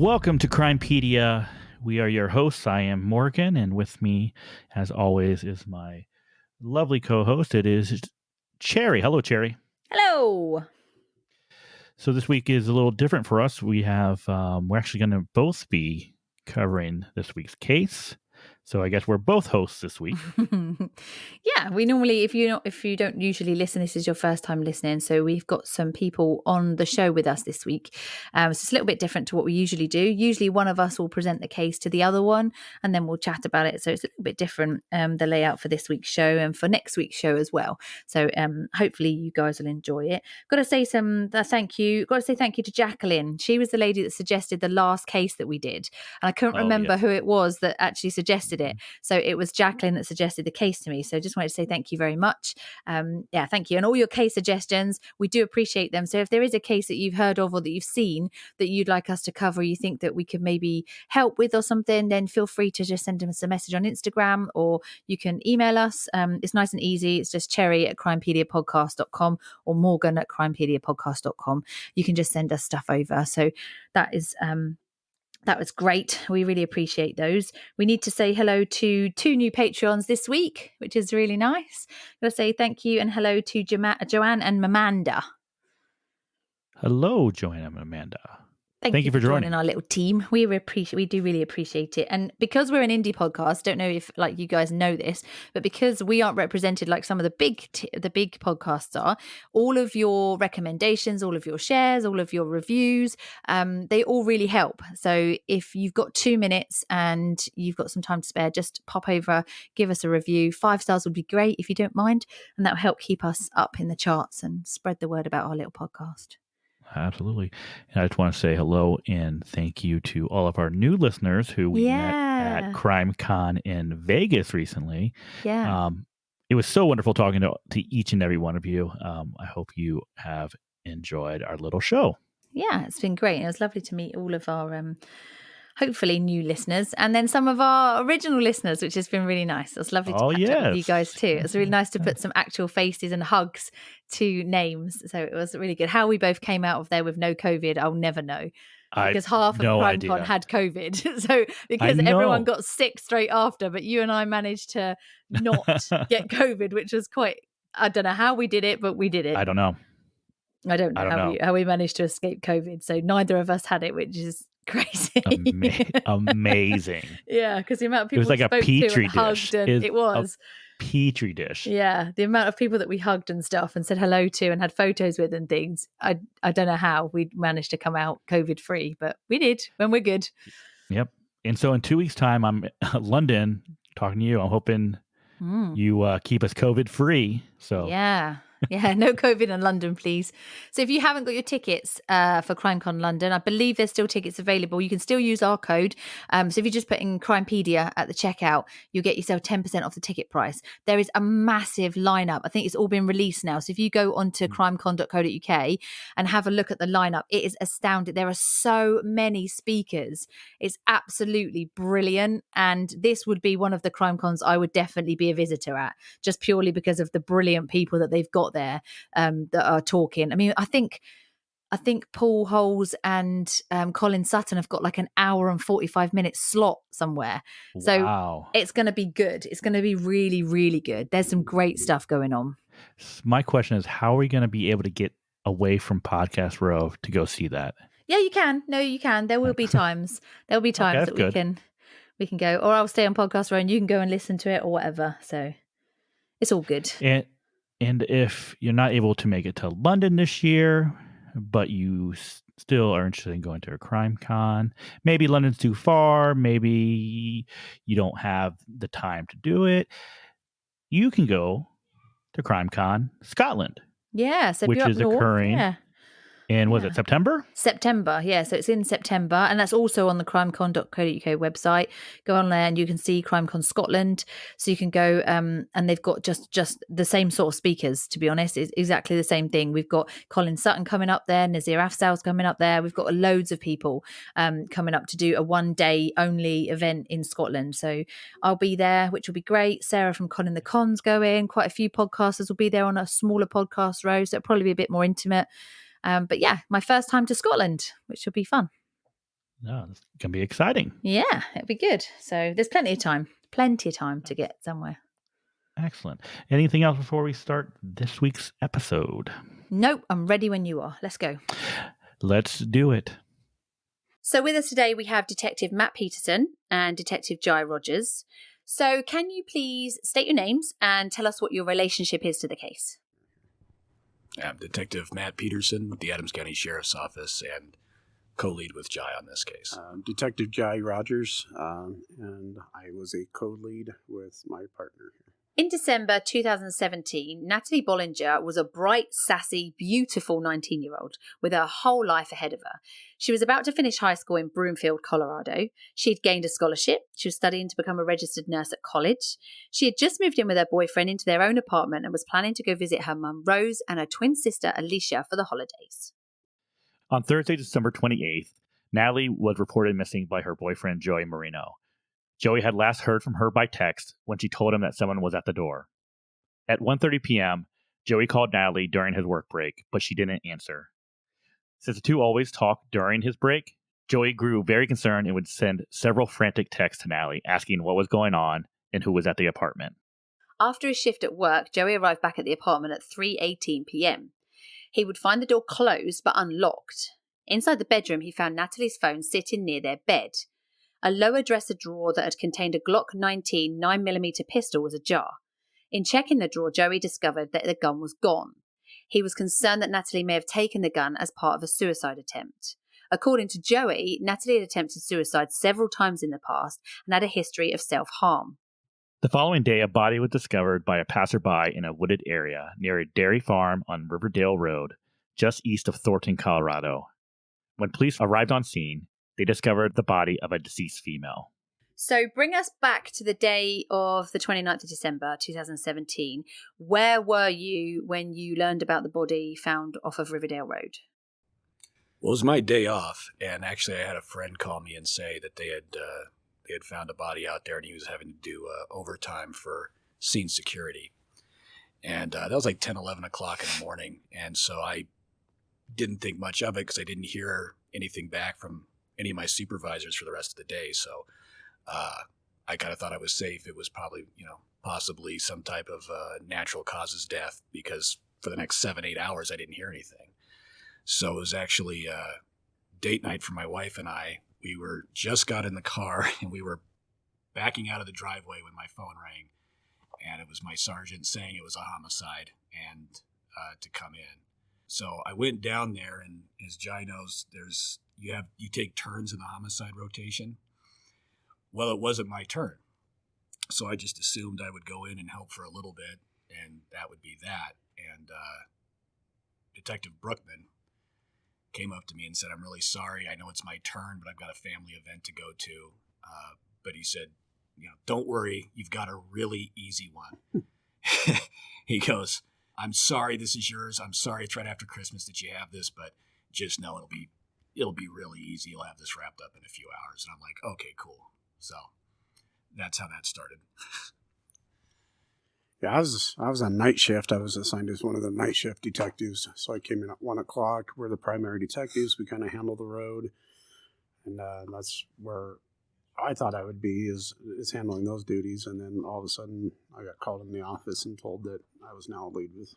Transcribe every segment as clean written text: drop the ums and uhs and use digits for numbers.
Welcome to Crimepedia. We are your hosts. I am Morgan, and with me, as always, is my lovely co-host. It is Cherry. Hello, Cherry. Hello. So this week is a little different for us. We're actually going to both be covering this week's case. So I guess we're both hosts this week. Yeah, we normally, if you don't usually listen, this is your first time listening. So we've got some people on the show with us this week. So it's a little bit different to what we usually do. Usually one of us will present the case to the other one, and then we'll chat about it. So it's a little bit different, the layout for this week's show and for next week's show as well. So hopefully you guys will enjoy it. Got to say thank you. Got to say thank you to Jacqueline. She was the lady that suggested the last case that we did, and I couldn't remember who it was that actually suggested it. So it was Jacqueline that suggested the case to me. So just wanted to say thank you very much. Thank you. And all your case suggestions, we do appreciate them. So if there is a case that you've heard of or that you've seen that you'd like us to cover, you think that we could maybe help with or something, then feel free to just send us a message on Instagram, or you can email us. It's nice and easy. It's just cherry@crimepediapodcast.com or morgan@crimepediapodcast.com. You can just send us stuff over. So that was great. We really appreciate those. We need to say hello to 2 new Patreons this week, which is really nice. I'm going to say thank you and hello to Joanne and Mamanda. Hello, Joanne and Amanda. Thank you for joining our little team. We do really appreciate it. And because we're an indie podcast, don't know if you guys know this, but because we aren't represented like some of the big podcasts are, all of your recommendations, all of your shares, all of your reviews, they all really help. So if you've got 2 minutes and you've got some time to spare, just pop over, give us a review. 5 stars would be great if you don't mind, and that will help keep us up in the charts and spread the word about our little podcast. Absolutely. And I just want to say hello and thank you to all of our new listeners who we met at CrimeCon in Vegas recently. Yeah. It was so wonderful talking to each and every one of you. I hope you have enjoyed our little show. Yeah, it's been great. It was lovely to meet all of our hopefully new listeners, and then some of our original listeners, which has been really nice. It was lovely to catch up with you guys too. It was really nice to put some actual faces and hugs to names. So it was really good. How we both came out of there with no COVID, I'll never know. Because half of CrimeCon had COVID. So because everyone got sick straight after, but you and I managed to not get COVID, which was quite, I don't know how we did it, but we did it. I don't know how we managed to escape COVID. So neither of us had it, which is crazy. Amazing. Yeah, because the amount of people it was like a petri dish. It was a petri dish. Yeah, the amount of people that we hugged and stuff and said hello to and had photos with and things. I don't know how we managed to come out COVID free, but we did when we're good. Yep. And so in 2 weeks' time, I'm in London talking to you. I'm hoping you keep us COVID free. So Yeah, no COVID in London, please. So if you haven't got your tickets for CrimeCon London, I believe there's still tickets available. You can still use our code. So if you just put in Crimepedia at the checkout, you'll get yourself 10% off the ticket price. There is a massive lineup. I think it's all been released now. So if you go onto crimecon.co.uk and have a look at the lineup, it is astounding. There are so many speakers. It's absolutely brilliant. And this would be one of the CrimeCons I would definitely be a visitor at, just purely because of the brilliant people that they've got there that are talking. I mean, I think Paul Holes and Colin Sutton have got like an hour and 45 minute slot somewhere. So it's going to be good. It's going to be really, really good. There's some great stuff going on. My question is, how are we going to be able to get away from Podcast Row to go see that? Yeah, you can. No, you can. There will be times. There'll be times that we can go, or I'll stay on Podcast Row and you can go and listen to it or whatever. So it's all good. And if you're not able to make it to London this year, but you still are interested in going to a CrimeCon, maybe London's too far, maybe you don't have the time to do it, you can go to CrimeCon Scotland. Yeah, so which is occurring. Yeah. And was it September? September, yeah. So it's in September, and that's also on the crimecon.co.uk website. Go on there and you can see CrimeCon Scotland. So you can go, and they've got just the same sort of speakers, to be honest. It's exactly the same thing. We've got Colin Sutton coming up there, Nazir Afzal's coming up there. We've got loads of people coming up to do a 1-day only event in Scotland. So I'll be there, which will be great. Sarah from Colin the Con's going. Quite a few podcasters will be there on a smaller podcast row, so it'll probably be a bit more intimate. But yeah, my first time to Scotland, which will be fun. No, it's going to be exciting. Yeah, it'd be good. So there's plenty of time. Plenty of time to get somewhere. Excellent. Anything else before we start this week's episode? Nope, I'm ready when you are. Let's go. Let's do it. So with us today, we have Detective Matt Peterson and Detective Jai Rogers. So can you please state your names and tell us what your relationship is to the case? I'm Detective Matt Peterson with the Adams County Sheriff's Office and co-lead with Jai on this case. Detective Jai Rogers, and I was a co-lead with my partner here. In December 2017, Natalie Bollinger was a bright, sassy, beautiful 19-year-old with her whole life ahead of her. She was about to finish high school in Broomfield, Colorado. She'd gained a scholarship. She was studying to become a registered nurse at college. She had just moved in with her boyfriend into their own apartment and was planning to go visit her mum, Rose, and her twin sister, Alicia, for the holidays. On Thursday, December 28th, Natalie was reported missing by her boyfriend, Joey Marino. Joey had last heard from her by text when she told him that someone was at the door. At 1:30 p.m., Joey called Natalie during his work break, but she didn't answer. Since the two always talked during his break, Joey grew very concerned and would send several frantic texts to Natalie asking what was going on and who was at the apartment. After his shift at work, Joey arrived back at the apartment at 3:18 p.m. He would find the door closed but unlocked. Inside the bedroom, he found Natalie's phone sitting near their bed. A lower dresser drawer that had contained a Glock 19 9mm pistol was ajar. In checking the drawer, Joey discovered that the gun was gone. He was concerned that Natalie may have taken the gun as part of a suicide attempt. According to Joey, Natalie had attempted suicide several times in the past and had a history of self-harm. The following day, a body was discovered by a passerby in a wooded area near a dairy farm on Riverdale Road, just east of Thornton, Colorado. When police arrived on scene, they discovered the body of a deceased female. So bring us back to the day of the 29th of December 2017. Where were you when you learned about the body found off of Riverdale Road? Well, it was my day off, and actually I had a friend call me and say that they had found a body out there and he was having to do overtime for scene security. And that was like 10, 11 o'clock in the morning, and so I didn't think much of it because I didn't hear anything back from any of my supervisors for the rest of the day. So I kind of thought I was safe. It was probably, possibly some type of natural causes death because for the next 7-8 hours, I didn't hear anything. So it was actually date night for my wife and I. We just got in the car and we were backing out of the driveway when my phone rang. And it was my sergeant saying it was a homicide and to come in. So I went down there, and as Jai knows, you take turns in the homicide rotation. Well, it wasn't my turn. So I just assumed I would go in and help for a little bit, and that would be that. And Detective Brookman came up to me and said, "I'm really sorry. I know it's my turn, but I've got a family event to go to." But he said, "Don't worry. You've got a really easy one." He goes, "I'm sorry this is yours. I'm sorry it's right after Christmas that you have this, but just know it'll be really easy. You'll have this wrapped up in a few hours." And I'm like, okay, cool. So that's how that started. Yeah, I was on night shift. I was assigned as one of the night shift detectives. So I came in at 1 o'clock. We're the primary detectives. We kind of handle the road. And that's where I thought I would be is handling those duties. And then all of a sudden I got called in the office and told that I was now a lead with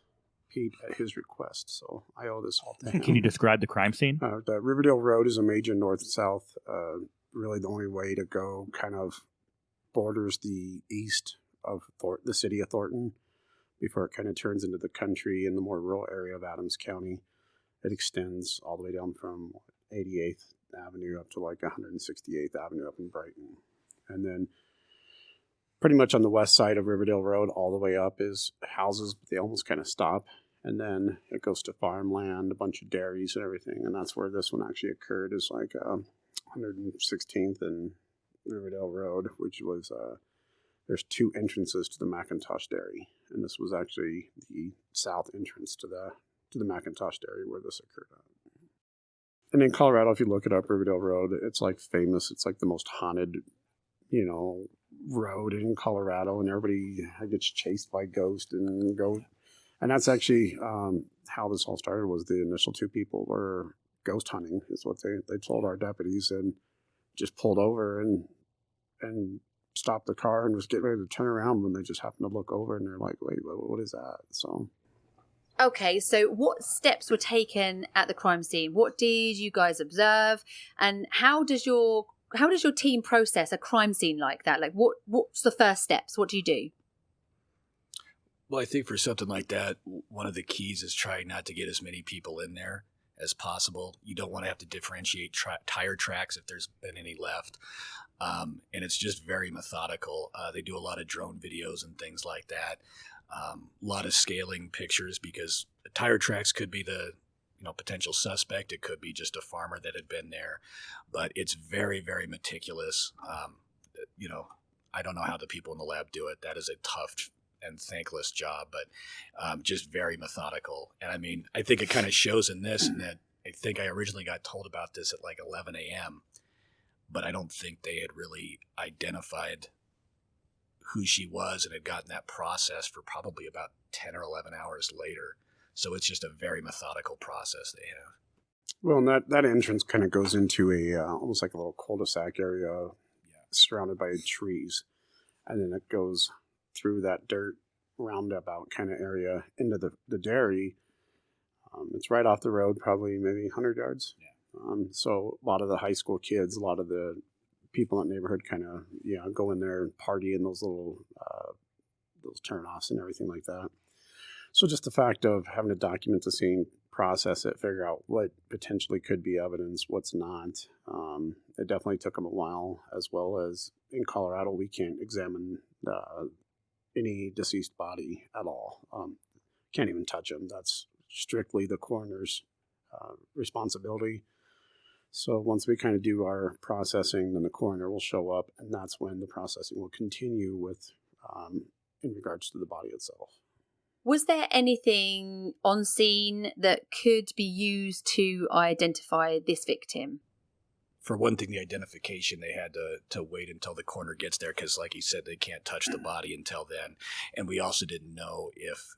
Pete at his request. So I owe this all to him. Can you describe the crime scene? The Riverdale Road is a major north-south. Really the only way to go kind of borders the east of the city of Thornton before it kind of turns into the country in the more rural area of Adams County. It extends all the way down from 88th Avenue up to like 168th Avenue up in Brighton. And then pretty much on the west side of Riverdale Road all the way up is houses, but they almost kind of stop. And then it goes to farmland, a bunch of dairies and everything. And that's where this one actually occurred, is like 116th and Riverdale Road, which was, there's two entrances to the McIntosh Dairy. And this was actually the south entrance to the McIntosh Dairy where this occurred at. And in Colorado, if you look it up, Riverdale Road, it's like famous. It's like the most haunted, road in Colorado, and everybody gets chased by ghosts and go. And that's actually how this all started. Was the initial two people were ghost hunting, is what they told our deputies, and just pulled over and stopped the car and was getting ready to turn around when they just happened to look over and they're like, wait, what is that? So. Okay, so what steps were taken at the crime scene? What did you guys observe? And how does your team process a crime scene like that? Like what's the first steps? What do you do? Well, I think for something like that, one of the keys is trying not to get as many people in there as possible. You don't want to have to differentiate tire tracks if there's been any left. And it's just very methodical. They do a lot of drone videos and things like that. A lot of scaling pictures because the tire tracks could be the potential suspect. It could be just a farmer that had been there. But it's very, very meticulous. I don't know how the people in the lab do it. That is a tough and thankless job, but just very methodical. And I mean, I think it kind of shows in this, and that I think I originally got told about this at like 11 a.m., but I don't think they had really identified who she was and had gotten that process for probably about 10 or 11 hours later. So it's just a very methodical process they have. Well, and that entrance kind of goes into a almost like a little cul-de-sac area surrounded by trees. And then it goes through that dirt roundabout kind of area into the dairy. It's right off the road, probably maybe 100 yards. Yeah. So a lot of the high school kids, a lot of the people in the neighborhood kind of go in there and party in those little those turnoffs and everything like that. So just the fact of having to document the scene, process it, figure out what potentially could be evidence, what's not. It definitely took them a while, as well as in Colorado, we can't examine any deceased body at all. Can't even touch them. That's strictly the coroner's responsibility. So once we kind of do our processing, then the coroner will show up, and that's when the processing will continue with in regards to the body itself. Was there anything on scene that could be used to identify this victim? For one thing, the identification, they had to wait until the coroner gets there because, like he said, they can't touch the body until then. And we also didn't know if,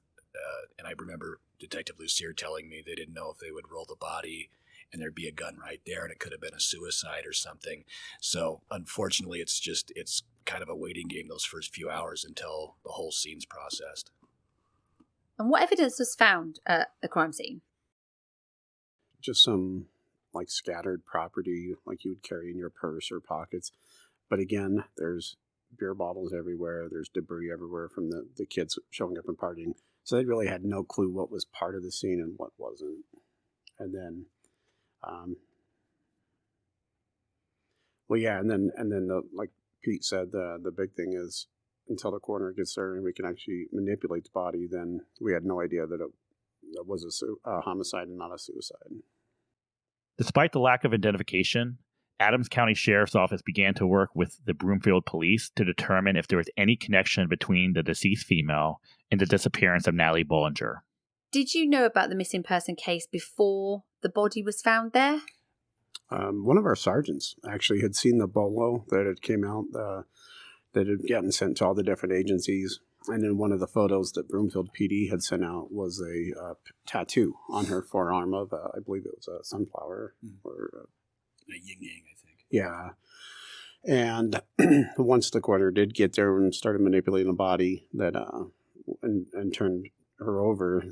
and I remember Detective Lucier telling me they didn't know if they would roll the body and there'd be a gun right there and it could have been a suicide or something. So unfortunately, it's kind of a waiting game those first few hours until the whole scene's processed. And what evidence was found at the crime scene? Just some like scattered property like you would carry in your purse or pockets. But again, there's beer bottles everywhere. There's debris everywhere from the kids showing up and partying. So they really had no clue what was part of the scene and what wasn't. And then, and then like Pete said, the big thing is until the coroner gets there and we can actually manipulate the body, then we had no idea that it was a homicide and not a suicide. Despite the lack of identification, Adams County Sheriff's Office began to work with the Broomfield police to determine if there was any connection between the deceased female and the disappearance of Natalie Bollinger. Did you know about the missing person case before the body was found there? One of our sergeants actually had seen the bolo that had came out that had gotten sent to all the different agencies. And then one of the photos that Broomfield PD had sent out was a tattoo on her forearm of, I believe it was a sunflower or a yin-yang, I think. Yeah. And once the coroner did get there and started manipulating the body that and turned her over,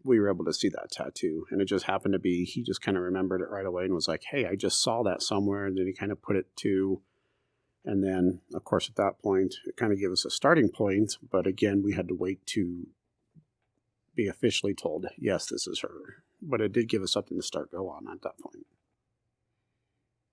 we were able to see that tattoo. And it just happened to be, he just kind of remembered it right away and was like, hey, I just saw that somewhere. And then he kind of put it to... And then, of course, at that point, it kind of gave us a starting point. But again, we had to wait to be officially told, yes, this is her. But it did give us something to start go on at that point.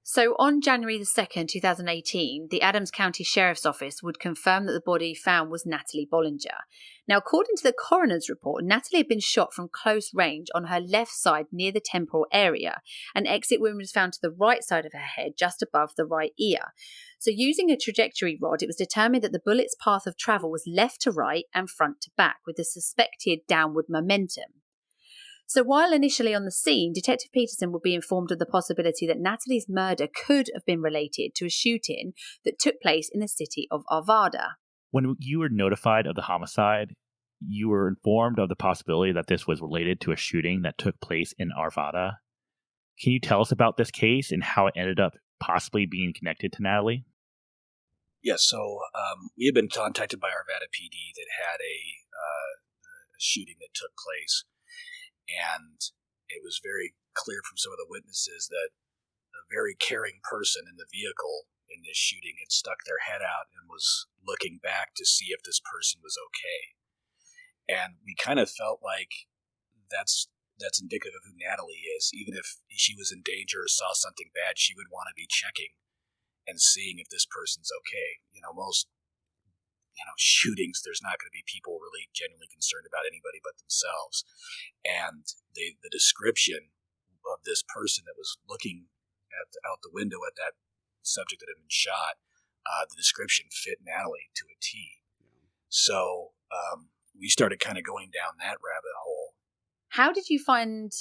So on January the 2nd, 2018, the Adams County Sheriff's Office would confirm that the body found was Natalie Bollinger. Now, according to the coroner's report, Natalie had been shot from close range on her left side near the temporal area. An exit wound was found to the right side of her head, just above the right ear. So using a trajectory rod, it was determined that the bullet's path of travel was left to right and front to back, with the suspected downward momentum. So while initially on the scene, Detective Peterson would be informed of the possibility that Natalie's murder could have been related to a shooting that took place in the city of Arvada. When you were notified of the homicide, you were informed of the possibility that this was related to a shooting that took place in Arvada. Can you tell us about this case and how it ended up possibly being connected to Natalie? Yeah, so we had been contacted by Arvada PD that had a shooting that took place, and it was very clear from some of the witnesses that a very caring person in the vehicle in this shooting had stuck their head out and was looking back to see if this person was okay. And we kind of felt like that's indicative of who Natalie is. Even if she was in danger or saw something bad, she would want to be checking and seeing if this person's okay. Most shootings, there's not going to be people really genuinely concerned about anybody but themselves. And the description of this person that was looking out the window at that subject that had been shot, the description fit Natalie to a T. So we started kind of going down that rabbit hole. How did you find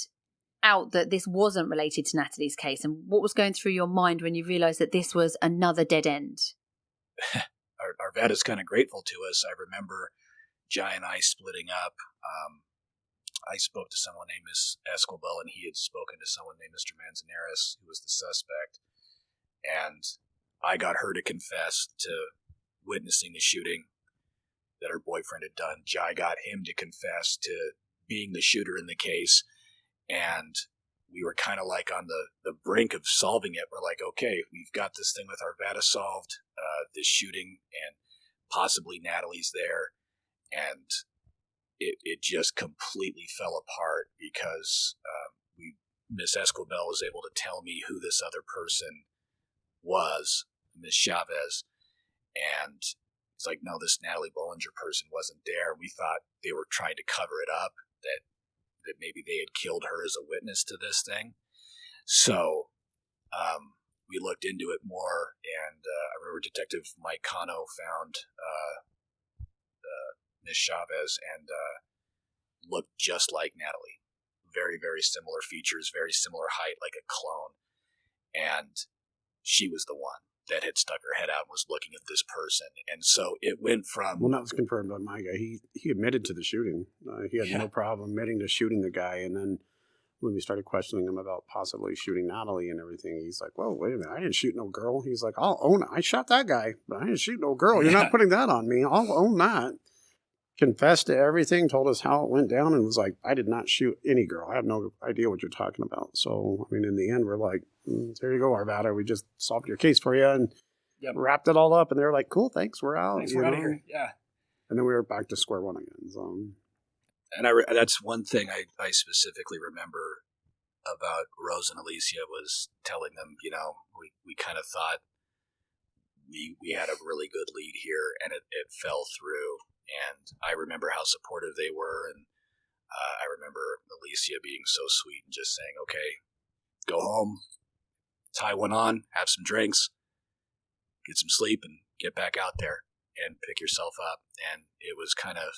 out that this wasn't related to Natalie's case, and what was going through your mind when you realised that this was another dead end? Arvada's kind of grateful to us. I remember Jai and I splitting up. I spoke to someone named Miss Esquibel, and he had spoken to someone named Mr. Manzanares, who was the suspect. And I got her to confess to witnessing the shooting that her boyfriend had done. Jai got him to confess to being the shooter in the case. And we were kind of like on the brink of solving it. We're like, okay, we've got this thing with Arvada solved, this shooting, and possibly Natalie's there. And it just completely fell apart because Miss Esquibel was able to tell me who this other person was, Miss Chavez. And it's like, no, this Natalie Bollinger person wasn't there. We thought they were trying to cover it up, that maybe they had killed her as a witness to this thing. So we looked into it more, and I remember Detective Mike Cano found Miss Chavez and looked just like Natalie. Very, very similar features, very similar height, like a clone. And she was the one that had stuck her head out and was looking at this person. And so it went from... Well, that was confirmed by my guy. He admitted to the shooting. He had no problem admitting to shooting the guy. And then when we started questioning him about possibly shooting Natalie and everything, he's like, whoa, wait a minute. I didn't shoot no girl. He's like, I'll own it. I shot that guy, but I didn't shoot no girl. You're not putting that on me. I'll own that. Confessed to everything, told us how it went down, and was like, I did not shoot any girl. I have no idea what you're talking about. So, I mean, in the end, we're like, there you go, Arvada. We just solved your case for you and wrapped it all up. And they're like, cool, thanks, we're out. Thanks, we're out of here. Yeah. And then we were back to square one again. So. And that's one thing I specifically remember about Rose and Alicia was telling them, we kind of thought we had a really good lead here, and it fell through. And I remember how supportive they were, and I remember Alicia being so sweet and just saying, okay, go home, tie one on, have some drinks, get some sleep, and get back out there and pick yourself up. And it was kind of,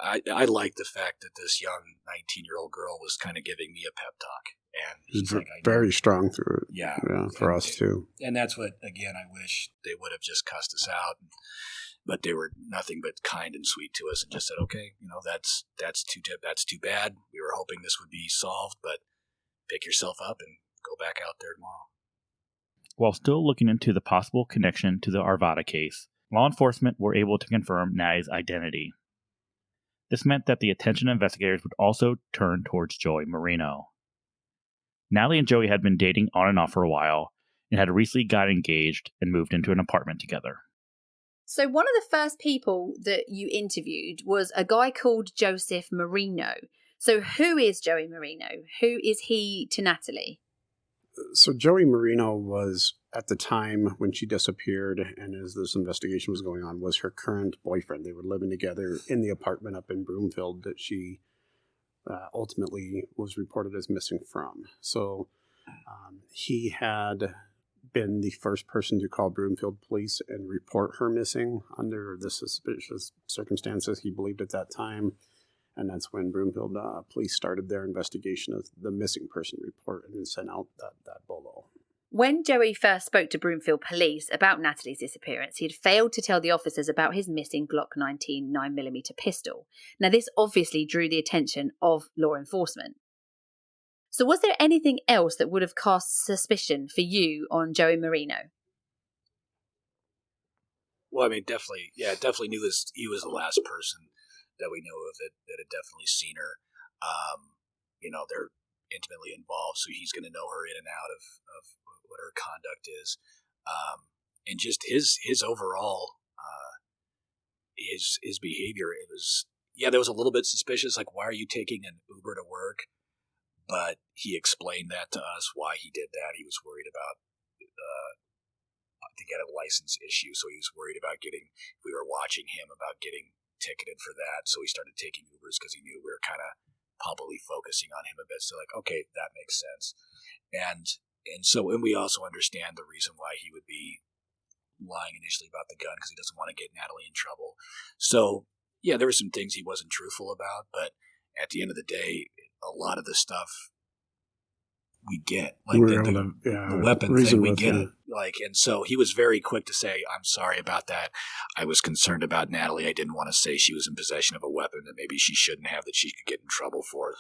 I liked the fact that this young 19-year-old girl was kind of giving me a pep talk. And she's like, very strong through it. Yeah. For us too. And that's what, again, I wish they would have just cussed us out. But they were nothing but kind and sweet to us and just said, okay, that's too bad. We were hoping this would be solved, but pick yourself up and go back out there tomorrow. While still looking into the possible connection to the Arvada case, law enforcement were able to confirm Natalie's identity. This meant that the attention of investigators would also turn towards Joey Marino. Natalie and Joey had been dating on and off for a while and had recently got engaged and moved into an apartment together. So one of the first people that you interviewed was a guy called Joseph Marino. So who is Joey Marino? Who is he to Natalie? So Joey Marino was, at the time when she disappeared and as this investigation was going on, was her current boyfriend. They were living together in the apartment up in Broomfield that she ultimately was reported as missing from. So he had been the first person to call Broomfield police and report her missing under the suspicious circumstances he believed at that time. And that's when Broomfield police started their investigation of the missing person report and then sent out that bolo. When Joey first spoke to Broomfield police about Natalie's disappearance, he had failed to tell the officers about his missing Glock 19 9mm pistol. Now, this obviously drew the attention of law enforcement. So was there anything else that would have cast suspicion for you on Joey Marino? Well, I mean, definitely knew he was the last person that we know of that had definitely seen her. They're intimately involved, so he's going to know her in and out of what her conduct is. And just his overall, his behavior, there was a little bit suspicious, like, why are you taking an Uber to work? But he explained that to us, why he did that. He was worried about, I think he had a license issue, so he was worried about we were watching him about getting ticketed for that, so he started taking Ubers because he knew we were kind of publicly focusing on him a bit. So like, okay, that makes sense. And we also understand the reason why he would be lying initially about the gun, because he doesn't want to get Natalie in trouble. So yeah, there were some things he wasn't truthful about, but at the end of the day, a lot of the stuff we get, like the weapon thing, we get it. Like, and so he was very quick to say, "I'm sorry about that. I was concerned about Natalie. I didn't want to say she was in possession of a weapon that maybe she shouldn't have, that she could get in trouble for."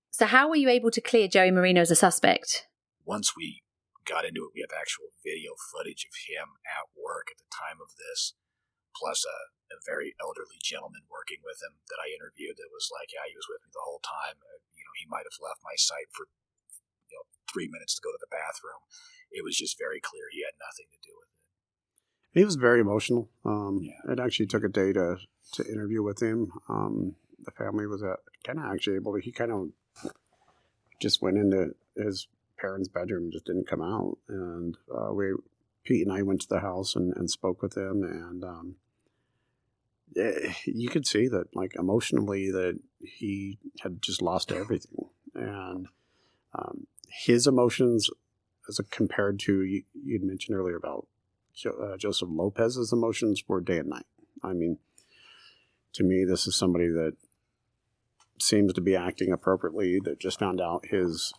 So how were you able to clear Joey Marino as a suspect? Once we got into it, we have actual video footage of him at work at the time of this, plus a very elderly gentleman working with him that I interviewed that was like, yeah, he was with me the whole time. He might have left my site for 3 minutes to go to the bathroom. It was just very clear he had nothing to do with it. He was very emotional. It actually took a day to interview with him. The family was he kind of just went into his parents' bedroom and just didn't come out. And Pete and I went to the house and spoke with him, and you could see that, like, emotionally, that he had just lost everything. And his emotions, as compared to, you'd mentioned earlier about Joseph Lopez's emotions, were day and night. I mean, to me, this is somebody that seems to be acting appropriately, that just found out his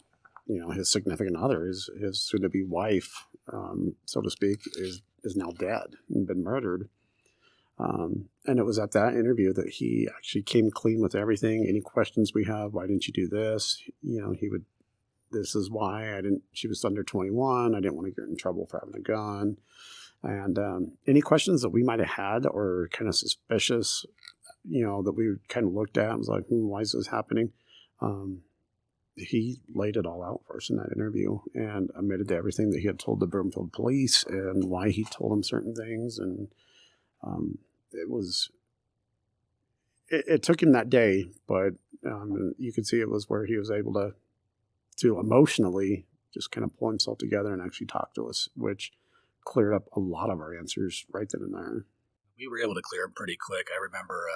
significant other, his soon-to-be wife, so to speak, is now dead and been murdered. And it was at that interview that he actually came clean with everything. Any questions we have, why didn't you do this? This is why she was under 21. I didn't want to get her in trouble for having a gun. And any questions that we might have had or kind of suspicious, that we kind of looked at and was like, why is this happening? He laid it all out for us in that interview and admitted to everything that he had told the Broomfield police and why he told them certain things. And it took him that day, but you could see it was where he was able to emotionally just kind of pull himself together and actually talk to us, which cleared up a lot of our answers right then and there. We were able to clear him pretty quick. I remember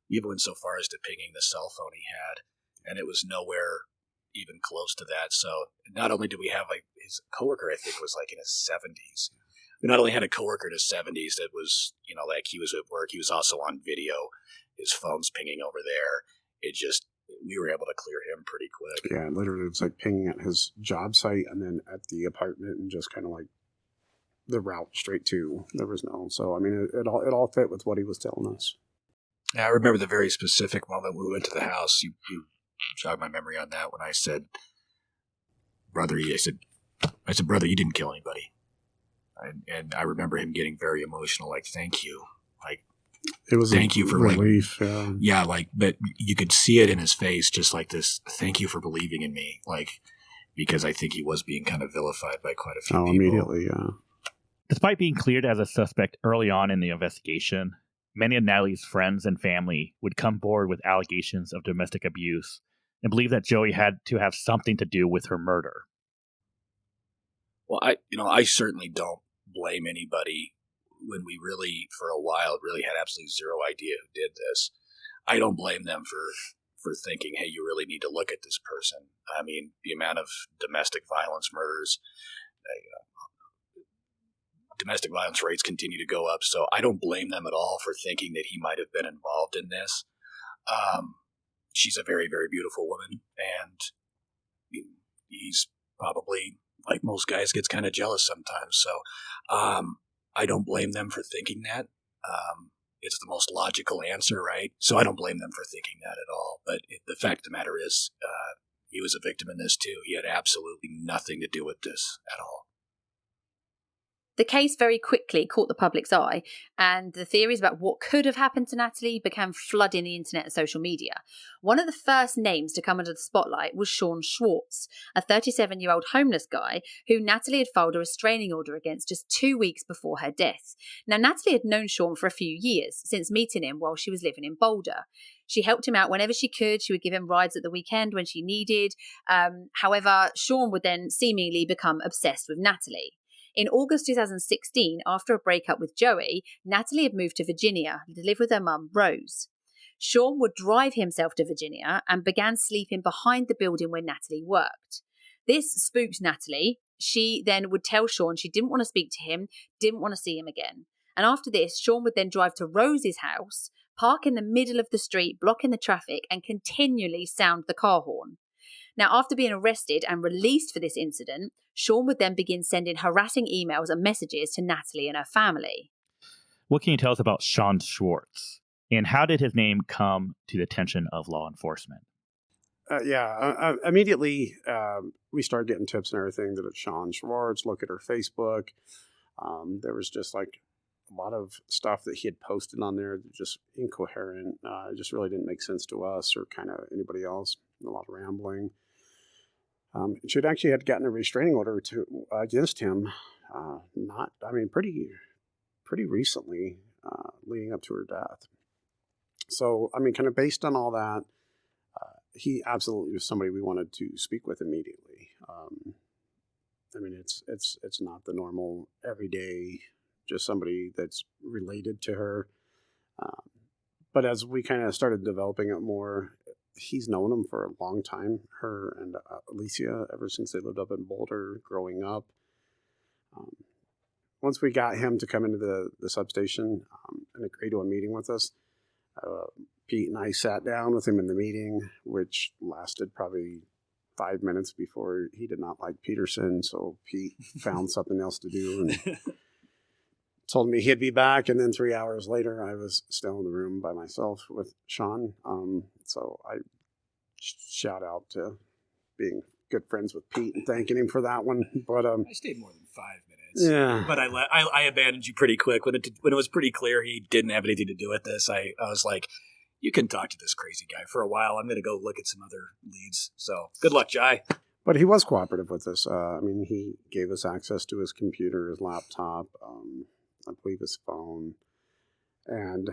even went so far as to pinging the cell phone he had, and it was nowhere even close to that. So not only did we have, like, his coworker, I think, was like in his 70s. We not only had a coworker in his 70s that was, like, he was at work, he was also on video. His phone's pinging over there. We were able to clear him pretty quick. Yeah, literally, it was like pinging at his job site and then at the apartment, and just kind of like the route straight to. There was no. So I mean, it all fit with what he was telling us. Yeah, I remember the very specific moment we went to the house. You jogged my memory on that when I said, "Brother," I said, "Brother, you didn't kill anybody." And I remember him getting very emotional, like, "Thank you." Like, it was thank you for relief. But you could see it in his face, just like this. Thank you for believing in me, like, because I think he was being kind of vilified by quite a few people. Immediately, yeah. Despite being cleared as a suspect early on in the investigation, many of Natalie's friends and family would come forward with allegations of domestic abuse and believe that Joey had to have something to do with her murder. Well, I certainly don't blame anybody when we really, for a while, really had absolutely zero idea who did this. I don't blame them for thinking, hey, you really need to look at this person. I mean, the amount of domestic violence murders, domestic violence rates continue to go up, so I don't blame them at all for thinking that he might have been involved in this. She's a very, very beautiful woman, and he's probably, like most guys, gets kind of jealous sometimes. So I don't blame them for thinking that. It's the most logical answer, right? So I don't blame them for thinking that at all. But the fact of the matter is, He was a victim in this too. He had absolutely nothing to do with this at all. The case very quickly caught the public's eye, and the theories about what could have happened to Natalie began flooding the internet and social media. One of the first names to come under the spotlight was Sean Schwartz, a 37-year-old homeless guy who Natalie had filed a restraining order against just 2 weeks before her death. Now, Natalie had known Sean for a few years, since meeting him while she was living in Boulder. She helped him out whenever she could. She would give him rides at the weekend when she needed. However, Sean would then seemingly become obsessed with Natalie. In August 2016, after a breakup with Joey, Natalie had moved to Virginia to live with her mum, Rose. Sean would drive himself to Virginia and began sleeping behind the building where Natalie worked. This spooked Natalie. She then would tell Sean she didn't want to speak to him, didn't want to see him again. And after this, Sean would then drive to Rose's house, park in the middle of the street, blocking the traffic, and continually sound the car horn. Now, after being arrested and released for this incident, Sean would then begin sending harassing emails and messages to Natalie and her family. What can you tell us about Sean Schwartz? And how did his name come to the attention of law enforcement? Immediately we started getting tips and everything that it's Sean Schwartz. Look at her Facebook. There was just like a lot of stuff that he had posted on there, just incoherent. It just really didn't make sense to us or kind of anybody else. A lot of rambling. She had gotten a restraining order against him, pretty recently, leading up to her death. So, kind of based on all that, he absolutely was somebody we wanted to speak with immediately. It's not the normal everyday, just somebody that's related to her. But as we kind of started developing it more, he's known him for a long time, her and Alicia, ever since they lived up in Boulder growing up. Once we got him to come into the substation and agree to a meeting with us, Pete and I sat down with him in the meeting, which lasted probably 5 minutes before he did not like Peterson. So Pete found something else to do and told me he'd be back. And then 3 hours later, I was still in the room by myself with Sean. So I shout out to being good friends with Pete and thanking him for that one. But I stayed more than 5 minutes. Yeah, but I abandoned you pretty quick when it was pretty clear he didn't have anything to do with this. I was like, you can talk to this crazy guy for a while. I'm going to go look at some other leads. So good luck, Jai. But he was cooperative with us. He gave us access to his computer, his laptop, I believe his phone, and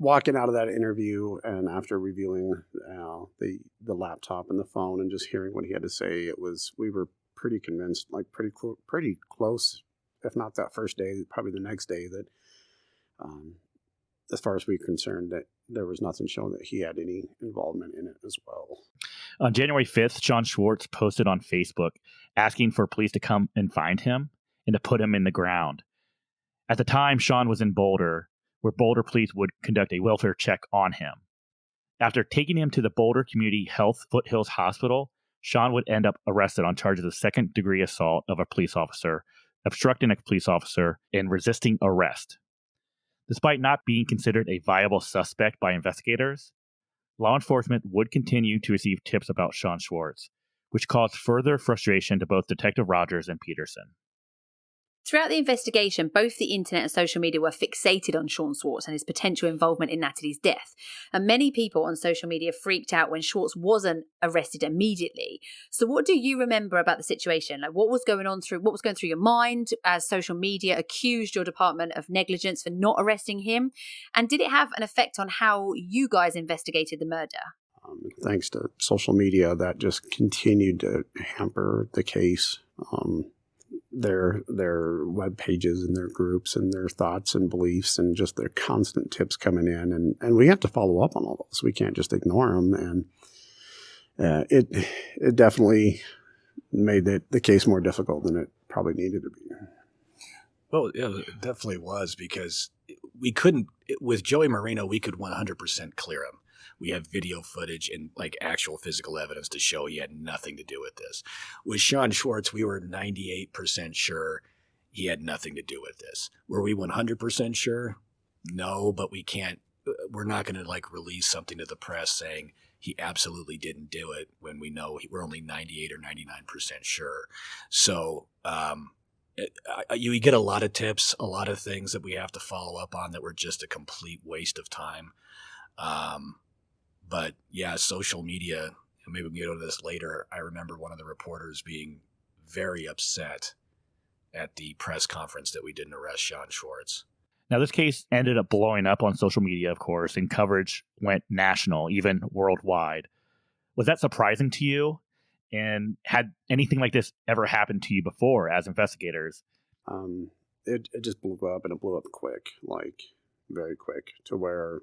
walking out of that interview and after reviewing the laptop and the phone and just hearing what he had to say, we were pretty convinced, like pretty close, if not that first day, probably the next day, that as far as we were concerned, that there was nothing showing that he had any involvement in it as well. On January 5th, Sean Schwartz posted on Facebook asking for police to come and find him and to put him in the ground. At the time, Sean was in Boulder, where Boulder police would conduct a welfare check on him. After taking him to the Boulder Community Health Foothills Hospital, Sean would end up arrested on charges of second-degree assault of a police officer, obstructing a police officer, and resisting arrest. Despite not being considered a viable suspect by investigators, law enforcement would continue to receive tips about Sean Schwartz, which caused further frustration to both Detective Rogers and Peterson. Throughout the investigation, both the internet and social media were fixated on Sean Schwartz and his potential involvement in Natalie's death. And many people on social media freaked out when Schwartz wasn't arrested immediately. So what do you remember about the situation? Like, what was going through your mind as social media accused your department of negligence for not arresting him? And did it have an effect on how you guys investigated the murder? Thanks to social media, that just continued to hamper the case. Their web pages and their groups and their thoughts and beliefs and just their constant tips coming in. And we have to follow up on all those. We can't just ignore them. And it definitely made the case more difficult than it probably needed to be. Well, yeah, it definitely was, because we couldn't, with Joey Marino, we could 100% clear him. We have video footage and like actual physical evidence to show he had nothing to do with this. With Sean Schwartz, we were 98% sure he had nothing to do with this. Were we 100% sure? No, but we're not going to like release something to the press saying he absolutely didn't do it when we know we're only 98 or 99% sure. So you get a lot of tips, a lot of things that we have to follow up on that were just a complete waste of time. But yeah, social media, maybe we can get into this later. I remember one of the reporters being very upset at the press conference that we didn't arrest Sean Schwartz. Now, this case ended up blowing up on social media, of course, and coverage went national, even worldwide. Was that surprising to you? And had anything like this ever happened to you before as investigators? It just blew up, and it blew up quick, like very quick, to where,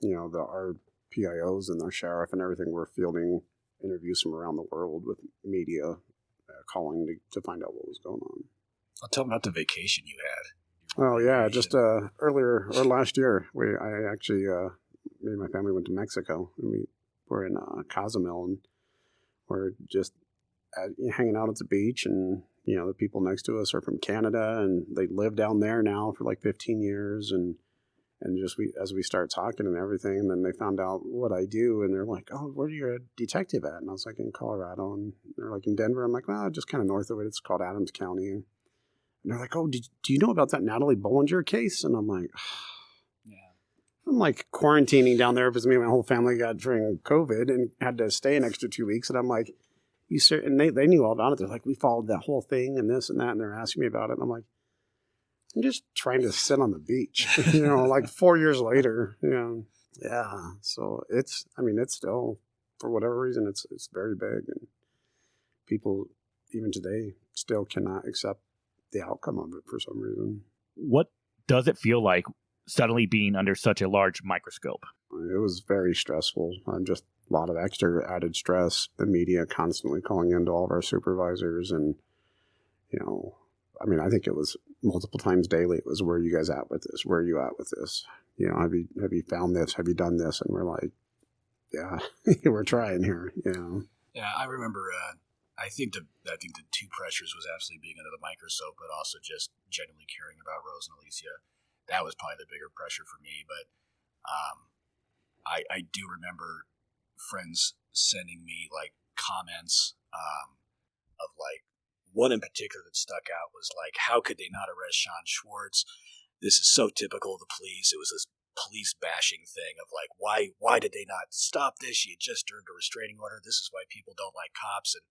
our PIOs and our sheriff and everything were fielding interviews from around the world with media calling to find out what was going on. I'll tell them about the vacation you had. Oh yeah, just earlier or last year, me and my family went to Mexico, and we were in Cozumel, and we're just hanging out at the beach, and the people next to us are from Canada, and they live down there now for like 15 years, and just as we start talking and everything, and then they found out what I do, and they're like, "Oh, where are you a detective at?" And I was like, "In Colorado," and they're like, "In Denver." I'm like, "Well, just kind of north of it. It's called Adams County." And they're like, "Oh, do you know about that Natalie Bollinger case?" And I'm like, yeah. I'm like quarantining down there because me and my whole family got during COVID and had to stay an extra 2 weeks. And I'm like, "You sir," and they knew all about it. They're like, "We followed that whole thing and this and that." And they're asking me about it. And I'm like, "I'm just trying to sit on the beach," like 4 years later, Yeah. So it's still, for whatever reason, it's very big. And people, even today, still cannot accept the outcome of it for some reason. What does it feel like suddenly being under such a large microscope? It was very stressful. Just a lot of extra added stress. The media constantly calling into all of our supervisors, and I think it was multiple times daily. It was, "Where are you guys at with this? Where are you at with this? Have you found this? Have you done this?" And we're like, "Yeah, we're trying here." Yeah, I remember. I think the two pressures was absolutely being under the microscope, but also just genuinely caring about Rose and Alicia. That was probably the bigger pressure for me. But I do remember friends sending me like comments of like, one in particular that stuck out was like, "How could they not arrest Sean Schwartz? This is so typical of the police." It was this police bashing thing of like, why did they not stop this? She had just earned a restraining order. This is why people don't like cops. And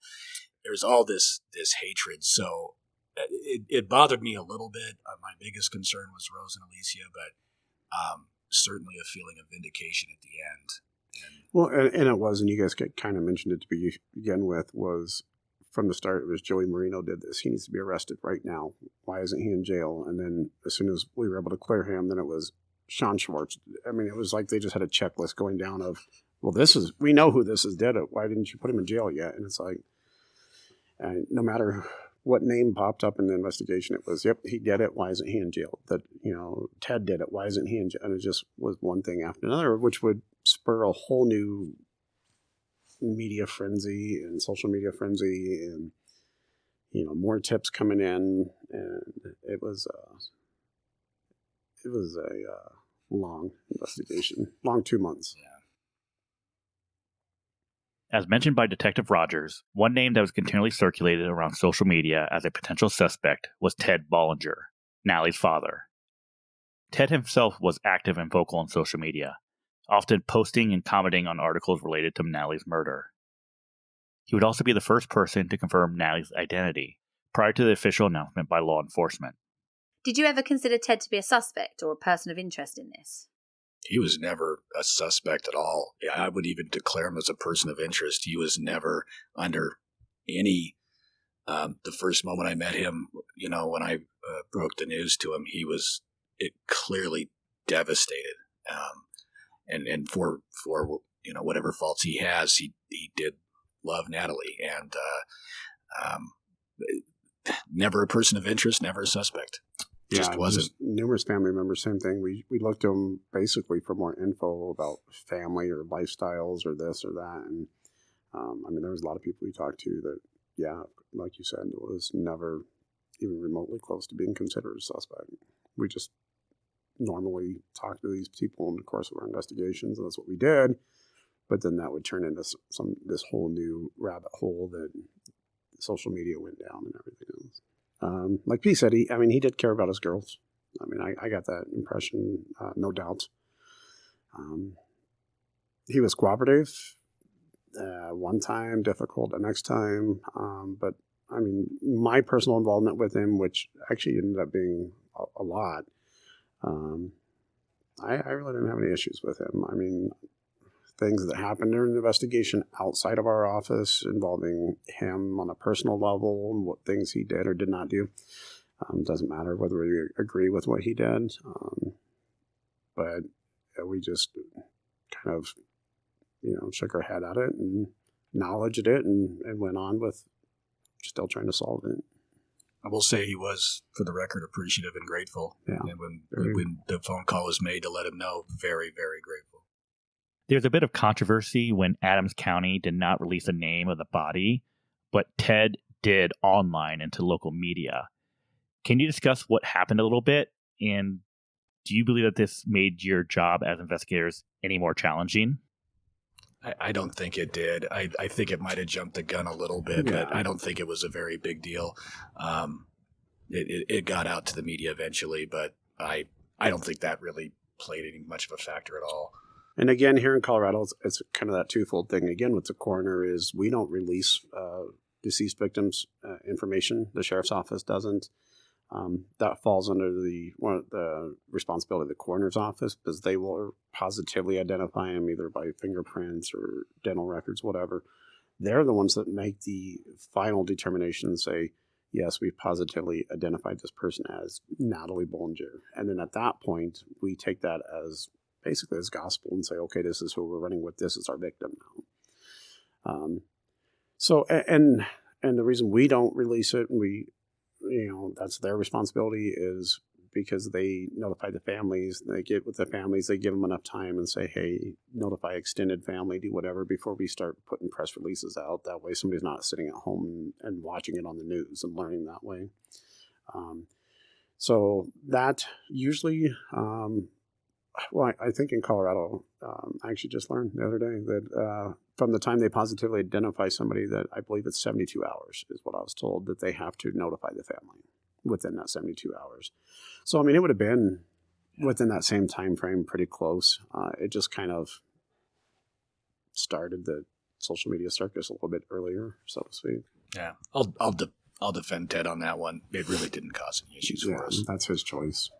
there's all this hatred. So it bothered me a little bit. My biggest concern was Rose and Alicia, but certainly a feeling of vindication at the end. Well, and it was, and you guys kind of mentioned it to begin with, was from the start, it was Joey Marino did this. He needs to be arrested right now. Why isn't he in jail? And then as soon as we were able to clear him, then it was Sean Schwartz. It was like they just had a checklist going down of, well, we know who this is, did it. Why didn't you put him in jail yet? And it's like, no matter what name popped up in the investigation, it was, yep, he did it. Why isn't he in jail? That, Ted did it. Why isn't he in jail? And it just was one thing after another, which would spur a whole new media frenzy and social media frenzy, and more tips coming in, and it was a long investigation, long 2 months. As mentioned by Detective Rogers, one name that was continually circulated around social media as a potential suspect was Ted Bollinger, Natalie's father. Ted himself was active and vocal on social media, often posting and commenting on articles related to Natalie's murder. He would also be the first person to confirm Natalie's identity, prior to the official announcement by law enforcement. Did you ever consider Ted to be a suspect or a person of interest in this? He was never a suspect at all. I would even declare him as a person of interest. He was never under any, the first moment I met him, when I broke the news to him, he was clearly devastated. And for whatever faults he has, he did love Natalie, and never a person of interest, never a suspect. Just wasn't. Numerous family members, same thing. We looked to them basically for more info about family or lifestyles or this or that. And there was a lot of people we talked to that, like you said, was never even remotely close to being considered a suspect. We just normally talk to these people in the course of our investigations, and that's what we did. But then that would turn into this whole new rabbit hole that social media went down and everything else. Like P said, he did care about his girls. I mean, I got that impression, no doubt. He was cooperative. One time, difficult the next time. But I mean, my personal involvement with him, which actually ended up being a lot, I really didn't have any issues with him. I mean, things that happened during the investigation outside of our office involving him on a personal level and what things he did or did not do. Doesn't matter whether we agree with what he did. But we just kind of, shook our head at it and acknowledged it and went on with still trying to solve it. I will say he was, for the record, appreciative and grateful. Yeah. And when the phone call was made to let him know, very, very grateful. There's a bit of controversy when Adams County did not release the name of the body, but Ted did online into local media. Can you discuss what happened a little bit? And do you believe that this made your job as investigators any more challenging? I don't think it did. I think it might have jumped the gun a little bit, but I don't think it was a very big deal. It got out to the media eventually, but I don't think that really played any much of a factor at all. And again, here in Colorado, it's kind of that twofold thing. Again, with the coroner is we don't release deceased victims' information. The sheriff's office doesn't. That falls under the responsibility of the coroner's office because they will positively identify him either by fingerprints or dental records, whatever. They're the ones that make the final determination and say, yes, we've positively identified this person as Natalie Bollinger. And then at that point, we take that as basically as gospel and say, okay, this is who we're running with. This is our victim now. And the reason we don't release it, that's their responsibility, is because they notify the families. They get with the families, they give them enough time and say, hey, notify extended family, do whatever before we start putting press releases out. That way somebody's not sitting at home and watching it on the news and learning that way. So that usually, I think in Colorado, I actually just learned the other day that from the time they positively identify somebody, that I believe it's 72 hours is what I was told, that they have to notify the family within that 72 hours. So, I mean, it would have been within that same time frame, pretty close. It just kind of started the social media circus a little bit earlier, so to speak. Yeah, I'll defend Ted on that one. It really didn't cause any issues for us. That's his choice.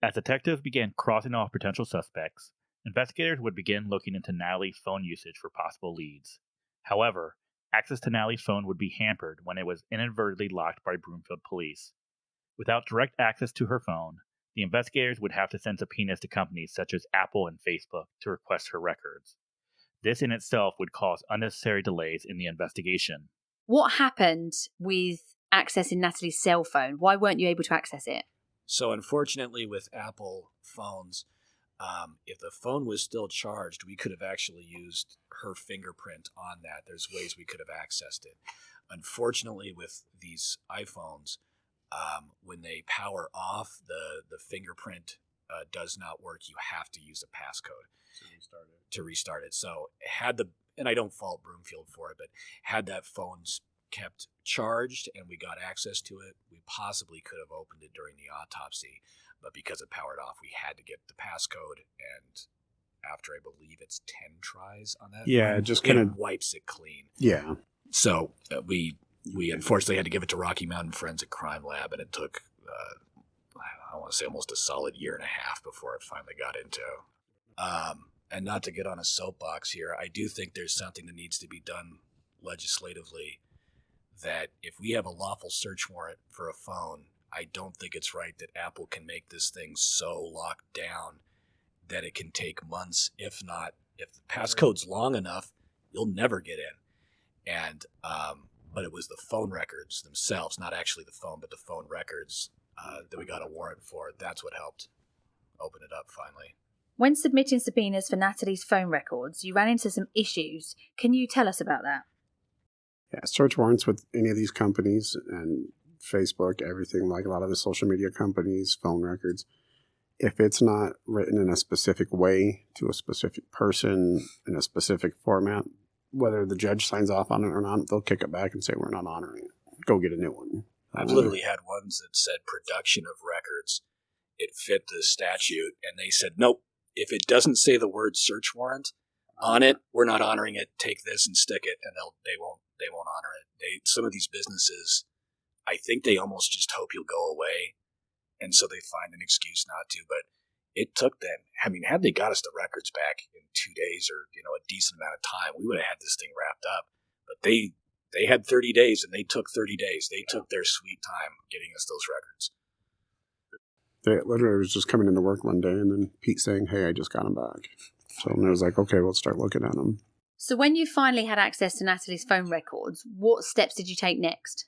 As detectives began crossing off potential suspects, investigators would begin looking into Natalie's phone usage for possible leads. However, access to Natalie's phone would be hampered when it was inadvertently locked by Broomfield police. Without direct access to her phone, the investigators would have to send subpoenas to companies such as Apple and Facebook to request her records. This in itself would cause unnecessary delays in the investigation. What happened with accessing Natalie's cell phone? Why weren't you able to access it? So unfortunately with Apple phones, if the phone was still charged, we could have actually used her fingerprint on that. There's ways we could have accessed it. Unfortunately with these iPhones, when they power off, the fingerprint does not work. You have to use a passcode to restart it. So and I don't fault Broomfield for it, but had that phone kept charged and we got access to it, we possibly could have opened it during the autopsy. But because it powered off, we had to get the passcode. And after, I believe it's 10 tries on that, it just kind of wipes it clean. Yeah. So we unfortunately had to give it to Rocky Mountain Forensic Crime Lab, and it took, I want to say almost a solid year and a half before it finally got into. And not to get on a soapbox here, I do think there's something that needs to be done legislatively, that if we have a lawful search warrant for a phone, I don't think it's right that Apple can make this thing so locked down that it can take months, if the passcode's long enough, you'll never get in. And but it was the phone records themselves, not actually the phone, but the phone records that we got a warrant for. That's what helped open it up finally. When submitting subpoenas for Natalie's phone records, you ran into some issues. Can you tell us about that? Yeah, search warrants with any of these companies and Facebook, everything, like a lot of the social media companies, phone records, if it's not written in a specific way to a specific person in a specific format, whether the judge signs off on it or not, they'll kick it back and say, we're not honoring it. Go get a new one. I've literally had ones that said production of records. It fit the statute, and they said, nope, if it doesn't say the word search warrant on it, we're not honoring it. Take this and stick it, and they won't honor it. Some of these businesses, I think they almost just hope you'll go away, and so they find an excuse not to. But it took them. I mean, had they got us the records back in 2 days or a decent amount of time, we would have had this thing wrapped up. But they had 30 days, and they took 30 days. They took their sweet time getting us those records. They literally was just coming into work one day, and then Pete saying, hey, I just got them back. So I was like, okay, we'll start looking at them. So when you finally had access to Natalie's phone records, what steps did you take next?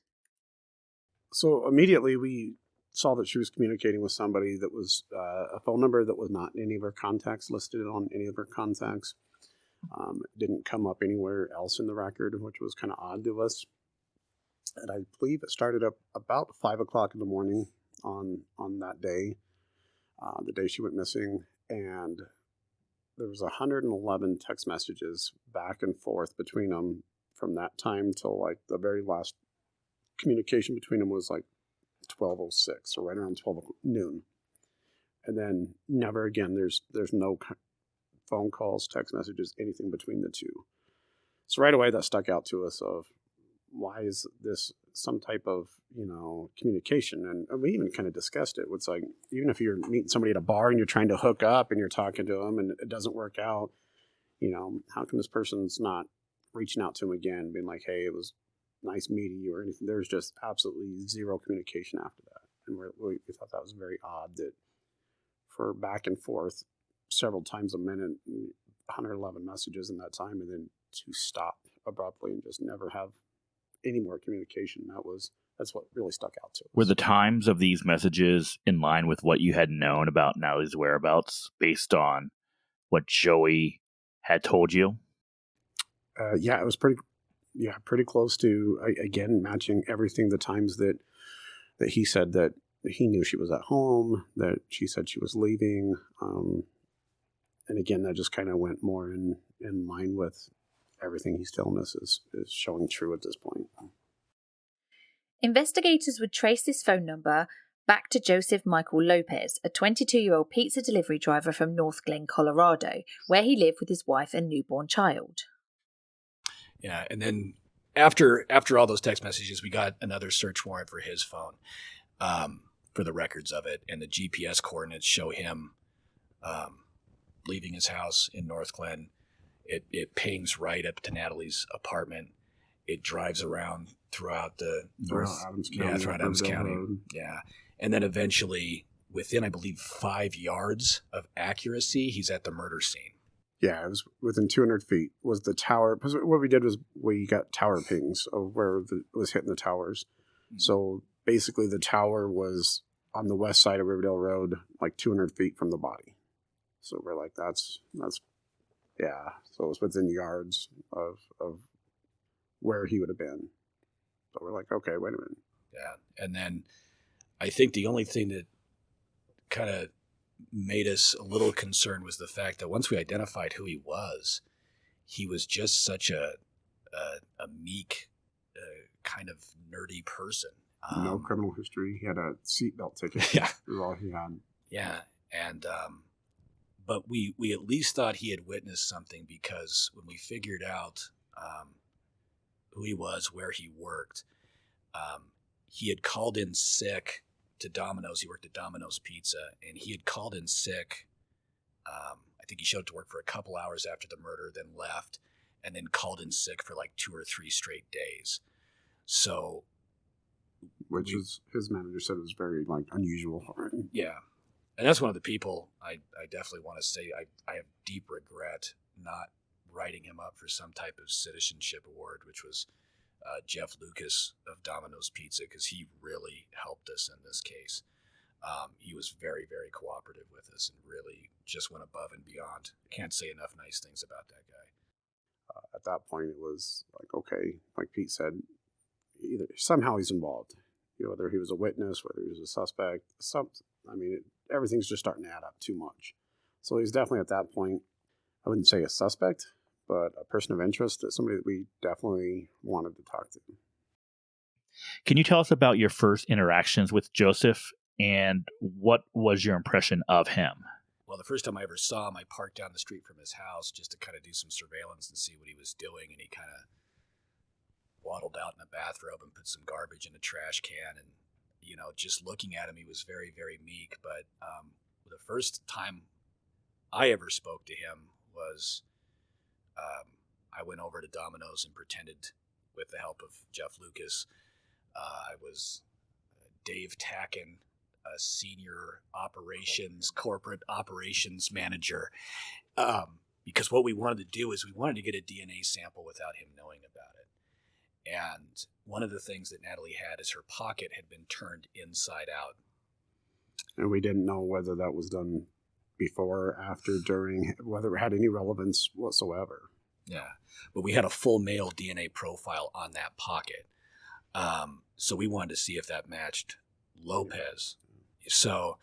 So immediately we saw that she was communicating with somebody that was a phone number that was not in any of her contacts, listed on any of her contacts. It didn't come up anywhere else in the record, which was kind of odd to us. And I believe it started up about 5 o'clock in the morning on that day, the day she went missing. And there was 111 text messages back and forth between them from that time till like the very last communication between them was like 12:06 or right around 12 noon. And then never again, there's no phone calls, text messages, anything between the two. So right away that stuck out to us of why is this some type of, communication? And we even kind of discussed it. It's like, even if you're meeting somebody at a bar and you're trying to hook up and you're talking to them and it doesn't work out, how come this person's not reaching out to him again, being like, hey, it was nice meeting you or anything? There's just absolutely zero communication after that. And we thought that was very odd that for back and forth several times a minute, 111 messages in that time, and then to stop abruptly and just never have any more communication. That's what really stuck out to us. Were the times of these messages in line with what you had known about Natalie's whereabouts based on what Joey had told you? Yeah, it was pretty close to, again, matching everything, the times that he said that he knew she was at home, that she said she was leaving. And again, that just kind of went more in line with everything he's telling us is showing true at this point. Investigators would trace this phone number back to Joseph Michael Lopez, a 22-year-old pizza delivery driver from North Glen, Colorado, where he lived with his wife and newborn child. Yeah, and then after all those text messages, we got another search warrant for his phone, for the records of it, and the GPS coordinates show him leaving his house in North Glen. It pings right up to Natalie's apartment. It drives around throughout the North Adams County. Yeah, throughout Adams County. Yeah, and then eventually, within I believe 5 yards of accuracy, he's at the murder scene. Yeah, it was within 200 feet was the tower. Because what we did was we got tower pings of where it was hitting the towers. Mm-hmm. So basically the tower was on the west side of Riverdale Road, like 200 feet from the body. So we're like, that's yeah. So it was within yards of where he would have been. So we're like, okay, wait a minute. Yeah, and then I think the only thing that kind of made us a little concerned was the fact that once we identified who he was just such a meek, kind of nerdy person. No criminal history. He had a seatbelt ticket. Yeah, was all he had. Yeah, and but we at least thought he had witnessed something, because when we figured out who he was, where he worked, he had called in sick to Domino's. He worked at Domino's Pizza, and he had called in sick. I think he showed up to work for a couple hours after the murder, then left, and then called in sick for like 2 or 3 straight days. So, which is, his manager said it was very unusual for him. Yeah, and that's one of the people I definitely want to say I have deep regret not writing him up for some type of citizenship award, which was Jeff Lucas of Domino's Pizza, because he really helped us in this case. He was very, very cooperative with us and really just went above and beyond. I can't say enough nice things about that guy. At that point, it was like, okay, like Pete said, somehow he's involved. Whether he was a witness, whether he was a suspect, everything's just starting to add up too much. So he's definitely at that point, I wouldn't say a suspect, but a person of interest, somebody that we definitely wanted to talk to. Can you tell us about your first interactions with Joseph and what was your impression of him? Well, the first time I ever saw him, I parked down the street from his house just to kind of do some surveillance and see what he was doing. And he kind of waddled out in a bathrobe and put some garbage in a trash can. And, you know, just looking at him, he was very, very meek. But the first time I ever spoke to him was I went over to Domino's and pretended, with the help of Jeff Lucas, I was Dave Tacken, a senior corporate operations manager. Because what we wanted to do is we wanted to get a DNA sample without him knowing about it. And one of the things that Natalie had is her pocket had been turned inside out. And we didn't know whether that was done before, after, during, whether it had any relevance whatsoever. Yeah, but we had a full male DNA profile on that pocket. So we wanted to see if that matched Lopez. So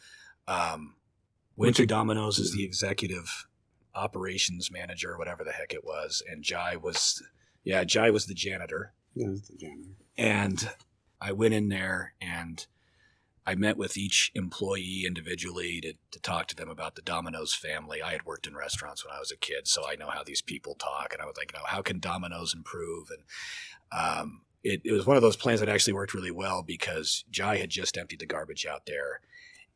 went to Domino's as the executive operations manager, or whatever the heck it was, and Jai was the janitor. Yeah, the janitor. And I went in there and I met with each employee individually to talk to them about the Domino's family. I had worked in restaurants when I was a kid, so I know how these people talk. And I was like, how can Domino's improve? And it was one of those plans that actually worked really well because Jai had just emptied the garbage out there.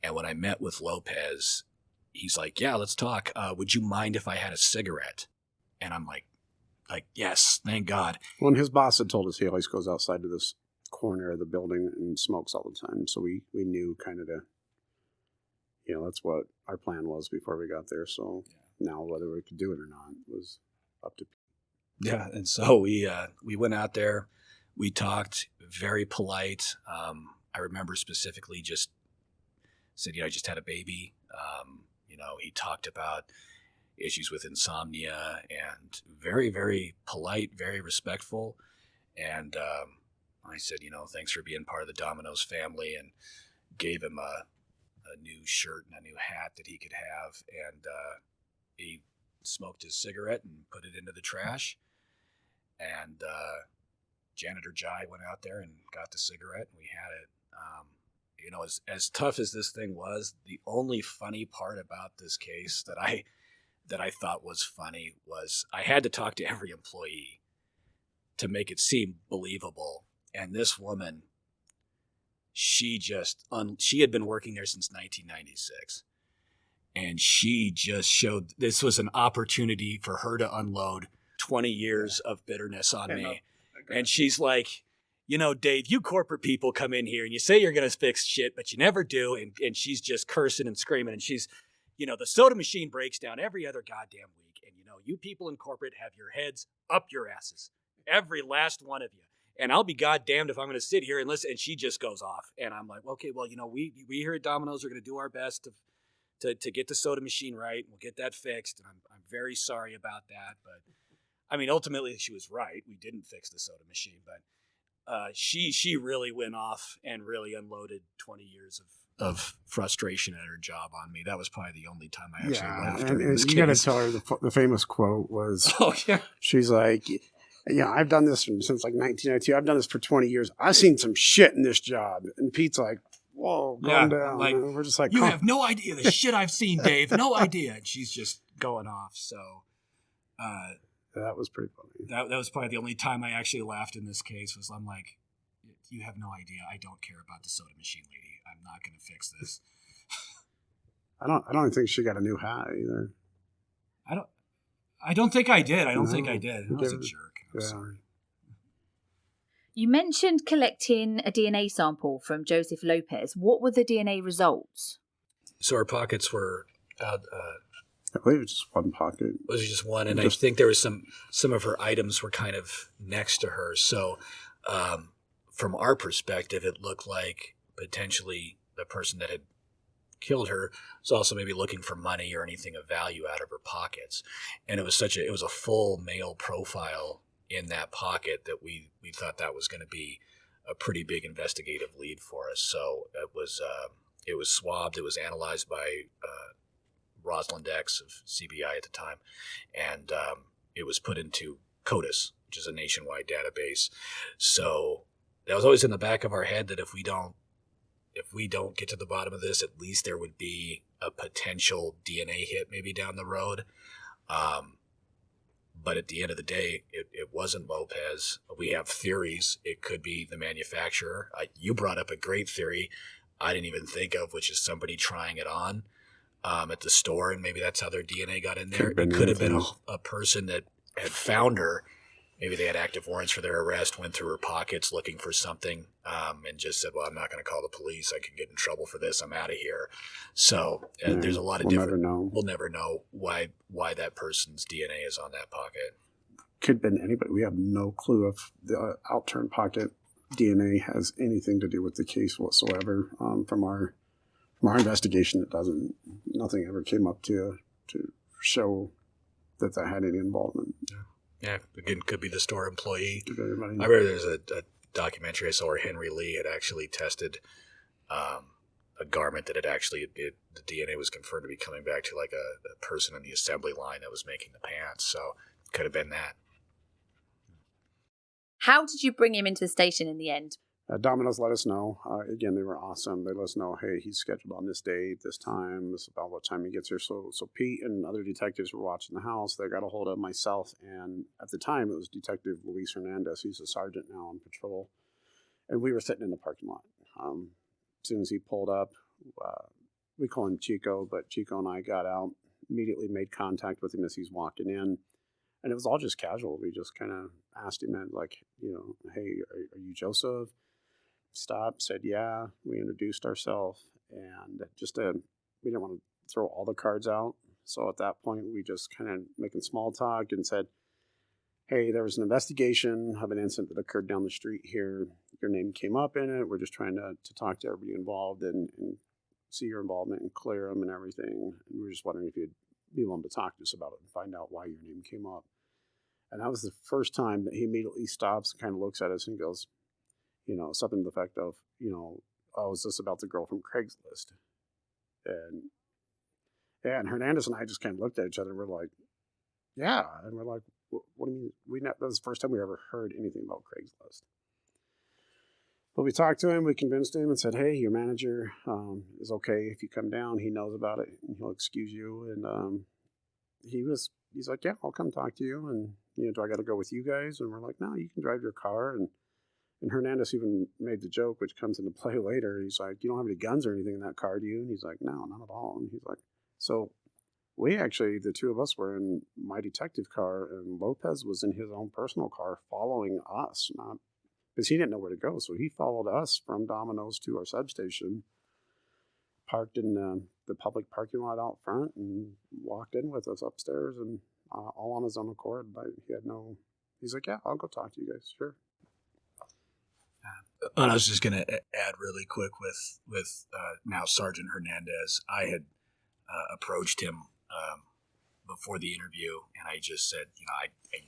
And when I met with Lopez, he's like, yeah, let's talk. Would you mind if I had a cigarette? And I'm like, yes, thank God. Well, and his boss had told us he always goes outside to this corner of the building and smokes all the time. So we knew kind of that's what our plan was before we got there. So now whether we could do it or not was up to people. Yeah. And so we went out there, we talked, very polite. I remember specifically just said, I just had a baby. He talked about issues with insomnia and very, very polite, very respectful. And, I said, thanks for being part of the Domino's family, and gave him a new shirt and a new hat that he could have. And he smoked his cigarette and put it into the trash. And Janitor Jai went out there and got the cigarette, and we had it. As tough as this thing was, the only funny part about this case that I thought was funny was I had to talk to every employee to make it seem believable. And this woman, she had been working there since 1996. And she just showed this was an opportunity for her to unload 20 years of bitterness on me. And she's like, Dave, you corporate people come in here and you say you're going to fix shit, but you never do. And she's just cursing and screaming. And she's, the soda machine breaks down every other goddamn week. And, you people in corporate have your heads up your asses. Every last one of you. And I'll be goddamned if I'm going to sit here and listen. And she just goes off. And I'm like, okay, well, we here at Domino's are going to do our best to get the soda machine right. We'll get that fixed. And I'm very sorry about that. But, ultimately she was right. We didn't fix the soda machine. But she really went off and really unloaded 20 years of frustration at her job on me. That was probably the only time I actually laughed. And you got to tell her the famous quote was, oh, yeah. She's like, I've done this since like 1992. I've done this for 20 years. I've seen some shit in this job. And Pete's like, whoa, calm down. Like, and we're just like, you have no idea the shit I've seen, Dave. No idea. And she's just going off. So that was pretty funny. That was probably the only time I actually laughed in this case. Was I'm like, you have no idea. I don't care about the soda machine, lady. I'm not going to fix this. I don't think she got a new hat either. I don't think I did. I think I did. I was a jerk. I'm sorry. You mentioned collecting a DNA sample from Joseph Lopez. What were the DNA results? So our pockets were I believe it was just one pocket. It was just one, and I think there was some of her items were kind of next to her. So from our perspective, it looked like potentially the person that had killed her was also maybe looking for money or anything of value out of her pockets. And it was a full male profile in that pocket that we thought that was going to be a pretty big investigative lead for us. So it was It was swabbed. It was analyzed by Rosalind X of CBI at the time, and it was put into CODIS, which is a nationwide database. So that was always in the back of our head that if we don't get to the bottom of this, at least there would be a potential DNA hit maybe down the road. But at the end of the day, it wasn't Lopez. We have theories. It could be the manufacturer. You brought up a great theory I didn't even think of, which is somebody trying it on at the store, and maybe that's how their DNA got in there. It could have been a person that had found her. Maybe they had active warrants for their arrest, went through her pockets looking for something, and just said, well, I'm not going to call the police. I could get in trouble for this. I'm out of here. So there's a lot of different... We'll never know why that person's DNA is on that pocket. Could have been anybody. We have no clue if the outturned pocket DNA has anything to do with the case whatsoever. From our investigation, nothing ever came up to show that had any involvement. Yeah, again, could be the store employee. I remember there's a documentary I saw where Henry Lee had actually tested a garment that had actually, the DNA was confirmed to be coming back to like a person in the assembly line that was making the pants. So it could have been that. How did you bring him into the station in the end? Domino's let us know. Again, they were awesome. They let us know, hey, he's scheduled on this date, this time. This is about what time he gets here. So Pete and other detectives were watching the house. They got a hold of myself, and at the time, it was Detective Luis Hernandez. He's a sergeant now on patrol. And we were sitting in the parking lot. As soon as he pulled up, we call him Chico, but Chico and I got out, immediately made contact with him as he's walking in. And it was all just casual. We just kind of asked him, like, hey, are you Joseph? Stopped, said, yeah. We introduced ourselves, and we didn't want to throw all the cards out. So at that point, we just kind of making small talk and said, hey, there was an investigation of an incident that occurred down the street here. Your name came up in it. We're just trying to talk to everybody involved and see your involvement and clear them and everything. And we were just wondering if you'd be willing to talk to us about it and find out why your name came up. And that was the first time that he immediately stops and kind of looks at us and goes, something to the effect of, oh, is this about the girl from Craigslist? And Hernandez and I just kind of looked at each other and we're like, yeah. And we're like, what do you mean? That was the first time we ever heard anything about Craigslist. But we talked to him, we convinced him and said, hey, your manager is okay if you come down. He knows about it and he'll excuse you. And he's like, yeah, I'll come talk to you. And, do I got to go with you guys? And we're like, no, you can drive your car. And Hernandez even made the joke, which comes into play later. He's like, you don't have any guns or anything in that car, do you? And he's like, no, not at all. And he's like, so we actually, the two of us were in my detective car, and Lopez was in his own personal car following us, not because he didn't know where to go. So he followed us from Domino's to our substation, parked in the public parking lot out front, and walked in with us upstairs, and all on his own accord. He's like, yeah, I'll go talk to you guys. Sure. And I was just going to add really quick with now Sergeant Hernandez. I had approached him before the interview, and I just said, I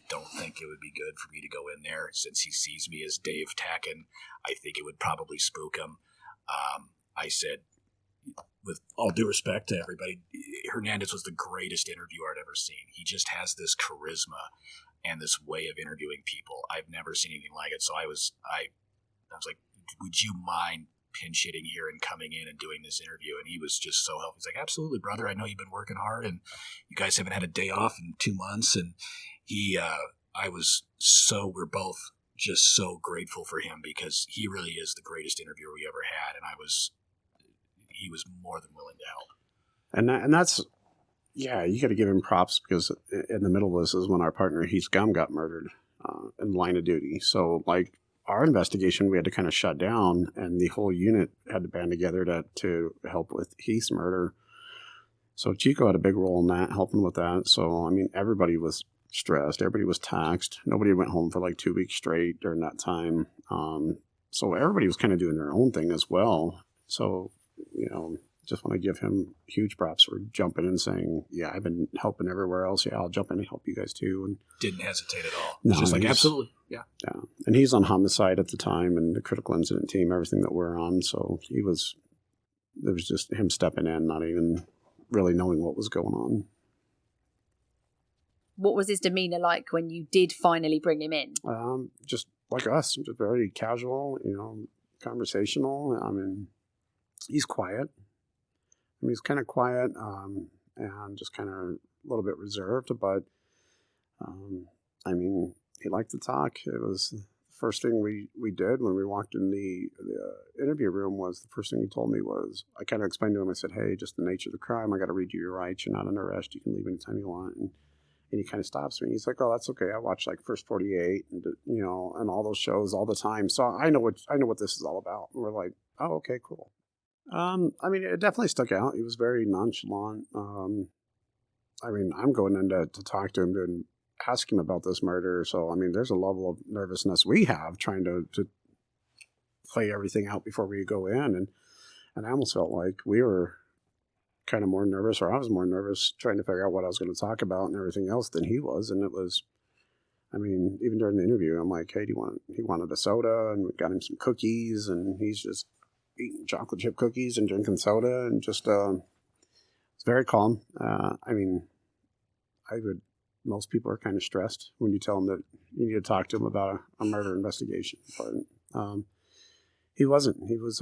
don't think it would be good for me to go in there since he sees me as Dave Tacken. I think it would probably spook him. I said, with all due respect to everybody, Hernandez was the greatest interviewer I'd ever seen. He just has this charisma and this way of interviewing people. I've never seen anything like it. So I was like, would you mind pinch hitting here and coming in and doing this interview? And he was just so helpful. He's like, absolutely, brother. I know you've been working hard and you guys haven't had a day off in 2 months. And we're both just so grateful for him because he really is the greatest interviewer we ever had. And he was more than willing to help. And that's, yeah, you got to give him props because in the middle of this is when our partner Heath Gum got murdered in line of duty. So like, our investigation, we had to kind of shut down, and the whole unit had to band together to help with Heath's murder. So Chico had a big role in that, helping with that. So, I mean, everybody was stressed. Everybody was taxed. Nobody went home for like 2 weeks straight during that time. So everybody was kind of doing their own thing as well. So, just want to give him huge props for jumping in and saying, yeah, I've been helping everywhere else. Yeah, I'll jump in and help you guys too. And didn't hesitate at all. No, just like, absolutely. Yeah. Yeah. And he's on homicide at the time and the critical incident team, everything that we're on. So he was there was just him stepping in, not even really knowing what was going on. What was his demeanor like when you did finally bring him in? Just like us, just very casual, conversational. I mean, he's quiet. I mean, he's kind of quiet and just kind of a little bit reserved, but I mean, he liked to talk. It was the first thing we did when we walked in the interview room. Was the first thing he told me was, I kind of explained to him, I said, hey, just the nature of the crime, I got to read you your rights. You're not under arrest. You can leave anytime you want. And he kind of stops me. He's like, oh, that's okay. I watch like First 48 and, and all those shows all the time. So I know what this is all about. And we're like, oh, okay, cool. I mean, it definitely stuck out. He was very nonchalant. I mean, I'm going in to talk to him and ask him about this murder. So, I mean, there's a level of nervousness we have trying to play everything out before we go in. And I almost felt like we were kind of more nervous, or I was more nervous trying to figure out what I was going to talk about and everything else than he was. And it was, I mean, even during the interview, I'm like, hey, he wanted a soda, and we got him some cookies, and he's just eating chocolate chip cookies and drinking soda, and just, it's very calm. I mean, most people are kind of stressed when you tell them that you need to talk to them about a murder investigation. But he wasn't. He was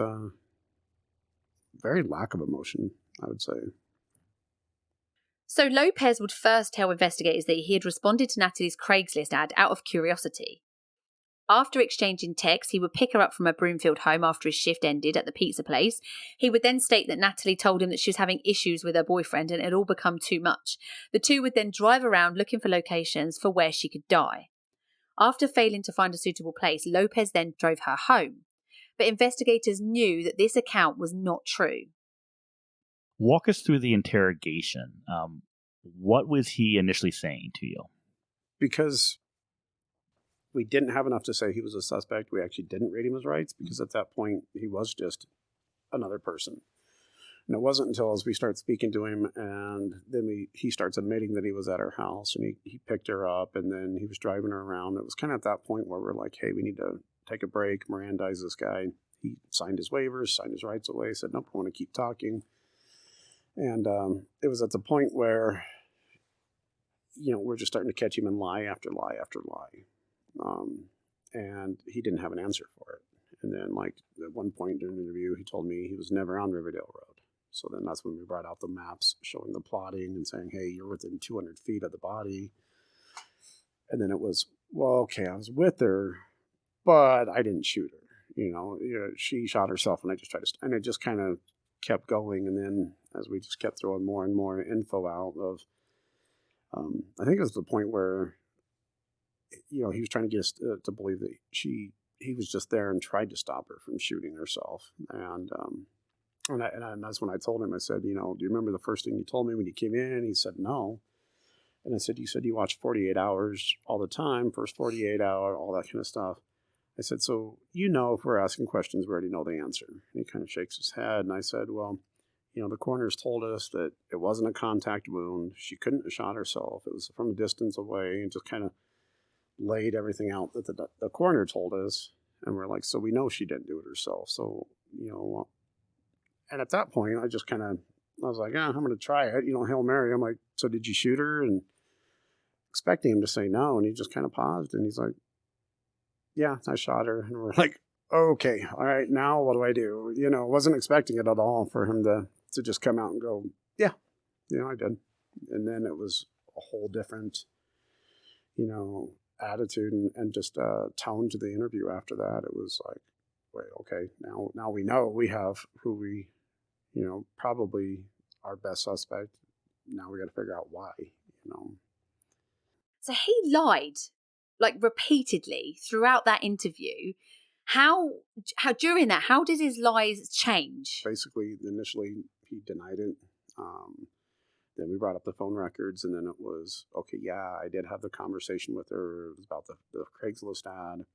very lack of emotion, I would say. So Lopez would first tell investigators that he had responded to Natalie's Craigslist ad out of curiosity. After exchanging texts, he would pick her up from her Broomfield home after his shift ended at the pizza place. He would then state that Natalie told him that she was having issues with her boyfriend and it had all become too much. The two would then drive around looking for locations for where she could die. After failing to find a suitable place, Lopez then drove her home. But investigators knew that this account was not true. Walk us through the interrogation. What was he initially saying to you? Because we didn't have enough to say he was a suspect, we actually didn't read him his rights, because at that point he was just another person. And it wasn't until as we start speaking to him, and then he starts admitting that he was at her house, and he picked her up, and then he was driving her around. It was kind of at that point where we're like, hey, we need to take a break, Mirandize this guy. He signed his waivers, signed his rights away, said, nope, I want to keep talking. And it was at the point where, we're just starting to catch him in lie after lie after lie. And he didn't have an answer for it. And then, like, at one point during the interview, he told me he was never on Riverdale Road. So then that's when we brought out the maps showing the plotting and saying, hey, you're within 200 feet of the body. And then it was, well, okay, I was with her, but I didn't shoot her. She shot herself, and I just tried to, and it just kind of kept going. And then as we just kept throwing more and more info out of, I think it was the point where, he was trying to get us to believe that he was just there and tried to stop her from shooting herself. And that's when I told him, I said, do you remember the first thing you told me when you came in? He said, no. And I said, you said you watch 48 hours all the time, first 48 hour, all that kind of stuff. I said, so, if we're asking questions, we already know the answer. And he kind of shakes his head. And I said, well, the coroners told us that it wasn't a contact wound. She couldn't have shot herself. It was from a distance away, and just kind of laid everything out that the coroner told us. And we're like, so we know she didn't do it herself. So, and at that point, I was like, I'm going to try it. Hail Mary. I'm like, so did you shoot her? And expecting him to say no. And he just kind of paused, and he's like, yeah, I shot her. And we're like, okay, all right, now what do I do? Wasn't expecting it at all for him to just come out and go, yeah, I did. And then it was a whole different, attitude and just tone to the interview after that. It was like, wait, okay, now we know we have who we, probably our best suspect. Now we got to figure out why, So he lied, like, repeatedly throughout that interview. How during that, how did his lies change? Basically, initially he denied it. Then we brought up the phone records, and then it was, okay, yeah, I did have the conversation with her. It was about the Craigslist ad.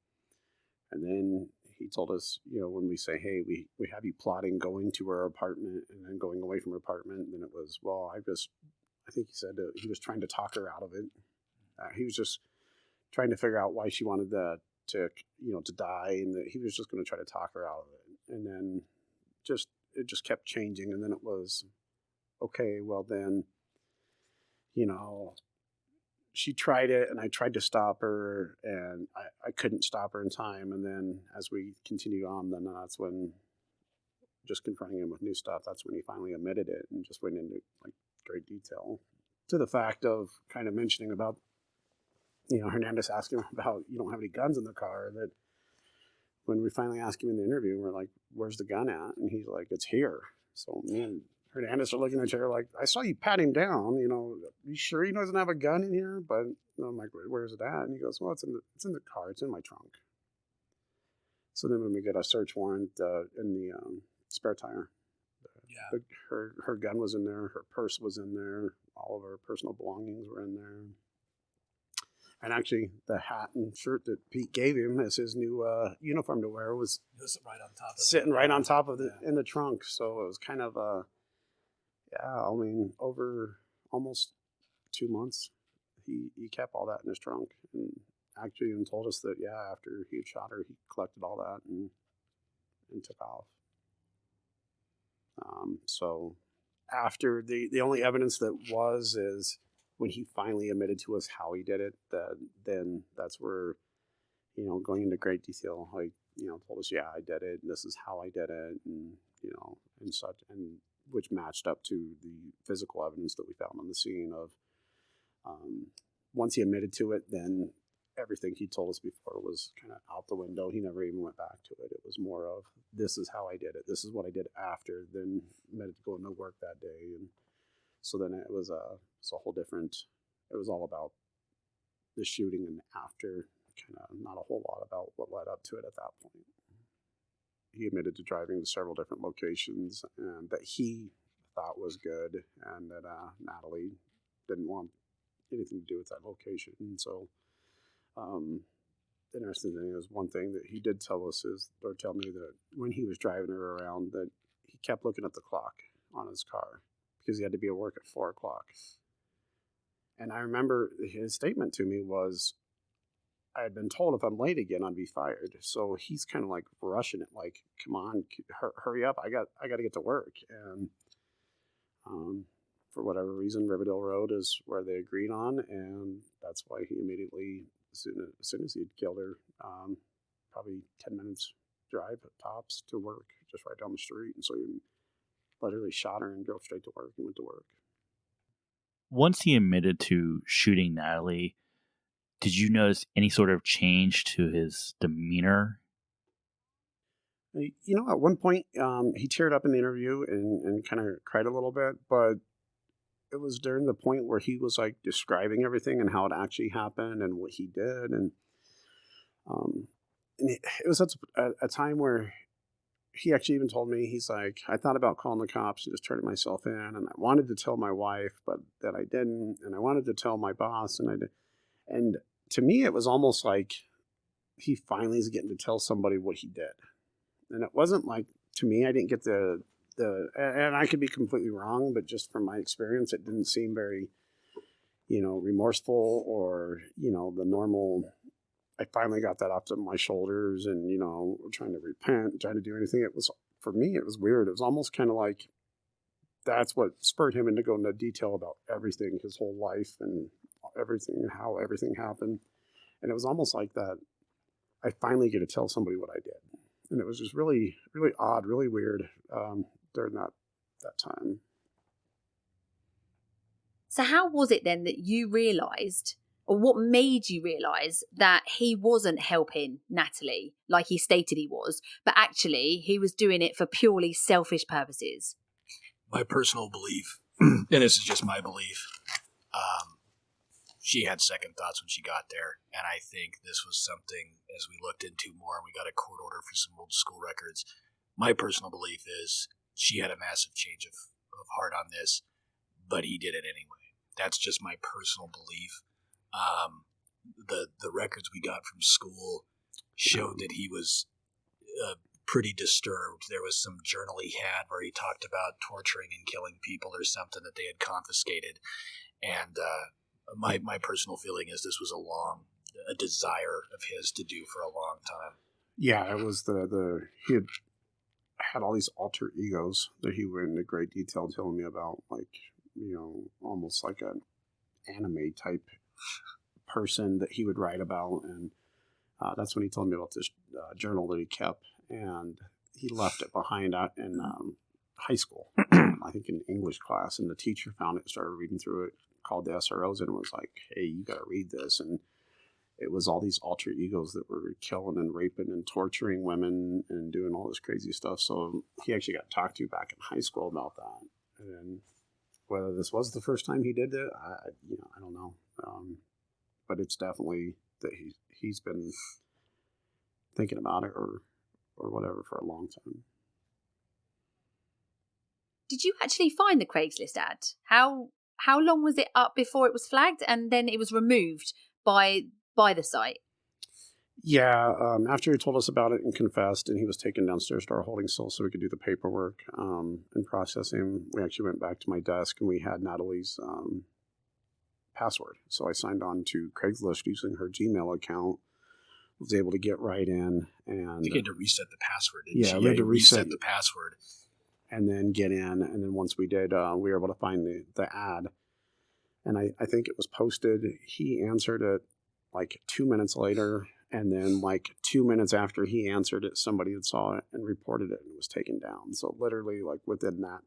And then he told us, when we say, hey, we have you plotting going to her apartment and then going away from her apartment. And then it was, well, I think he said he was trying to talk her out of it. He was just trying to figure out why she wanted to die, and that he was just going to try to talk her out of it. And then just, it just kept changing. And then it was, okay, well then, she tried it, and I tried to stop her, and I couldn't stop her in time. And then as we continued on, then that's when, just confronting him with new stuff, that's when he finally admitted it and just went into like great detail, to the fact of kind of mentioning about, Hernandez asking him about, you don't have any guns in the car. That when we finally asked him in the interview, we're like, where's the gun at? And he's like, it's here. So me and Hernandez are looking at each other like, I saw you pat him down, you sure he doesn't have a gun in here? But I'm like, where's it at? And he goes, well, it's in the car. It's in my trunk. So then when we get a search warrant in the spare tire, her gun was in there, her purse was in there, all of her personal belongings were in there. And actually, the hat and shirt that Pete gave him as his new uniform to wear was sitting right on top of it in the trunk. So it was kind of over almost 2 months, he kept all that in his trunk, and actually even told us that after he had shot her, he collected all that and took off. So after the only evidence that is when he finally admitted to us how he did it, then that's where, going into great detail, like, told us, I did it, and this is how I did it, and, and such, and which matched up to the physical evidence that we found on the scene of, once he admitted to it, then everything he told us before was kind of out the window. He never even went back to it. It was more of, this is how I did it. This is what I did after, then admitted to going to work that day. And so then it was a whole different, it was all about the shooting and after, kind of not a whole lot about what led up to it at that point. He admitted to driving to several different locations, and that he thought was good, and that Natalie didn't want anything to do with that location. And so the interesting thing is, one thing that he did tell me that when he was driving her around, that he kept looking at the clock on his car because he had to be at work at 4:00. And I remember his statement to me was, I had been told if I'm late again, I'd be fired. So he's kind of like rushing it, like, come on, hurry up. I got to get to work. And for whatever reason, Riverdale Road is where they agreed on. And that's why he immediately, as soon as he'd killed her, probably 10 minutes drive at tops to work, just right down the street. And so he literally shot her and drove straight to work and went to work. Once he admitted to shooting Natalie, did you notice any sort of change to his demeanor? At one point, he teared up in the interview and kind of cried a little bit, but it was during the point where he was like describing everything and how it actually happened and what he did. And it was such a time where he actually even told me, he's like, I thought about calling the cops and just turning myself in. And I wanted to tell my wife, but that I didn't. And I wanted to tell my boss, and I did. And to me, it was almost like he finally is getting to tell somebody what he did. And it wasn't like, to me, I didn't get and I could be completely wrong, but just from my experience, it didn't seem very, remorseful or, the normal, I finally got that off to my shoulders and, trying to repent, trying to do anything. It was, for me, it was weird. It was almost kind of like, that's what spurred him into going into detail about everything, his whole life and everything, how everything happened. And it was almost like that, I finally get to tell somebody what I did. And it was just really, really odd, really weird during that time. So how was it then that you realised, or what made you realise that he wasn't helping Natalie like he stated he was, but actually he was doing it for purely selfish purposes? My personal belief, and this is just my belief, she had second thoughts when she got there. And I think this was something, as we looked into more, we got a court order for some old school records. My personal belief is she had a massive change of heart on this, but he did it anyway. That's just my personal belief. The records we got from school showed that he was pretty disturbed. There was some journal he had where he talked about torturing and killing people or something that they had confiscated. And my personal feeling is this was a desire of his to do for a long time. Yeah, it was he had all these alter egos that he went into great detail telling me about, like, almost like an anime type person that he would write about. And that's when he told me about this journal that he kept, and he left it behind in high school, I think in English class, and the teacher found it, started reading through it, called the SROs, and was like, hey, you got to read this. And it was all these alter egos that were killing and raping and torturing women and doing all this crazy stuff. So he actually got talked to back in high school about that. And whether this was the first time he did it, I don't know. But it's definitely that he's been thinking about it or whatever for a long time. Did you actually find the Craigslist ad? How long was it up before it was flagged, and then it was removed by the site? Yeah, after he told us about it and confessed, and he was taken downstairs to our holding cell so we could do the paperwork and process him, we actually went back to my desk and we had Natalie's password. So I signed on to Craigslist using her Gmail account, was able to get right in. And you had to reset the password, didn't you? We had to reset the password. And then get in. And then once we did, we were able to find the ad. And I think it was posted. He answered it like 2 minutes later. And then like 2 minutes after he answered it, somebody had saw it and reported it and it was taken down. So literally like within that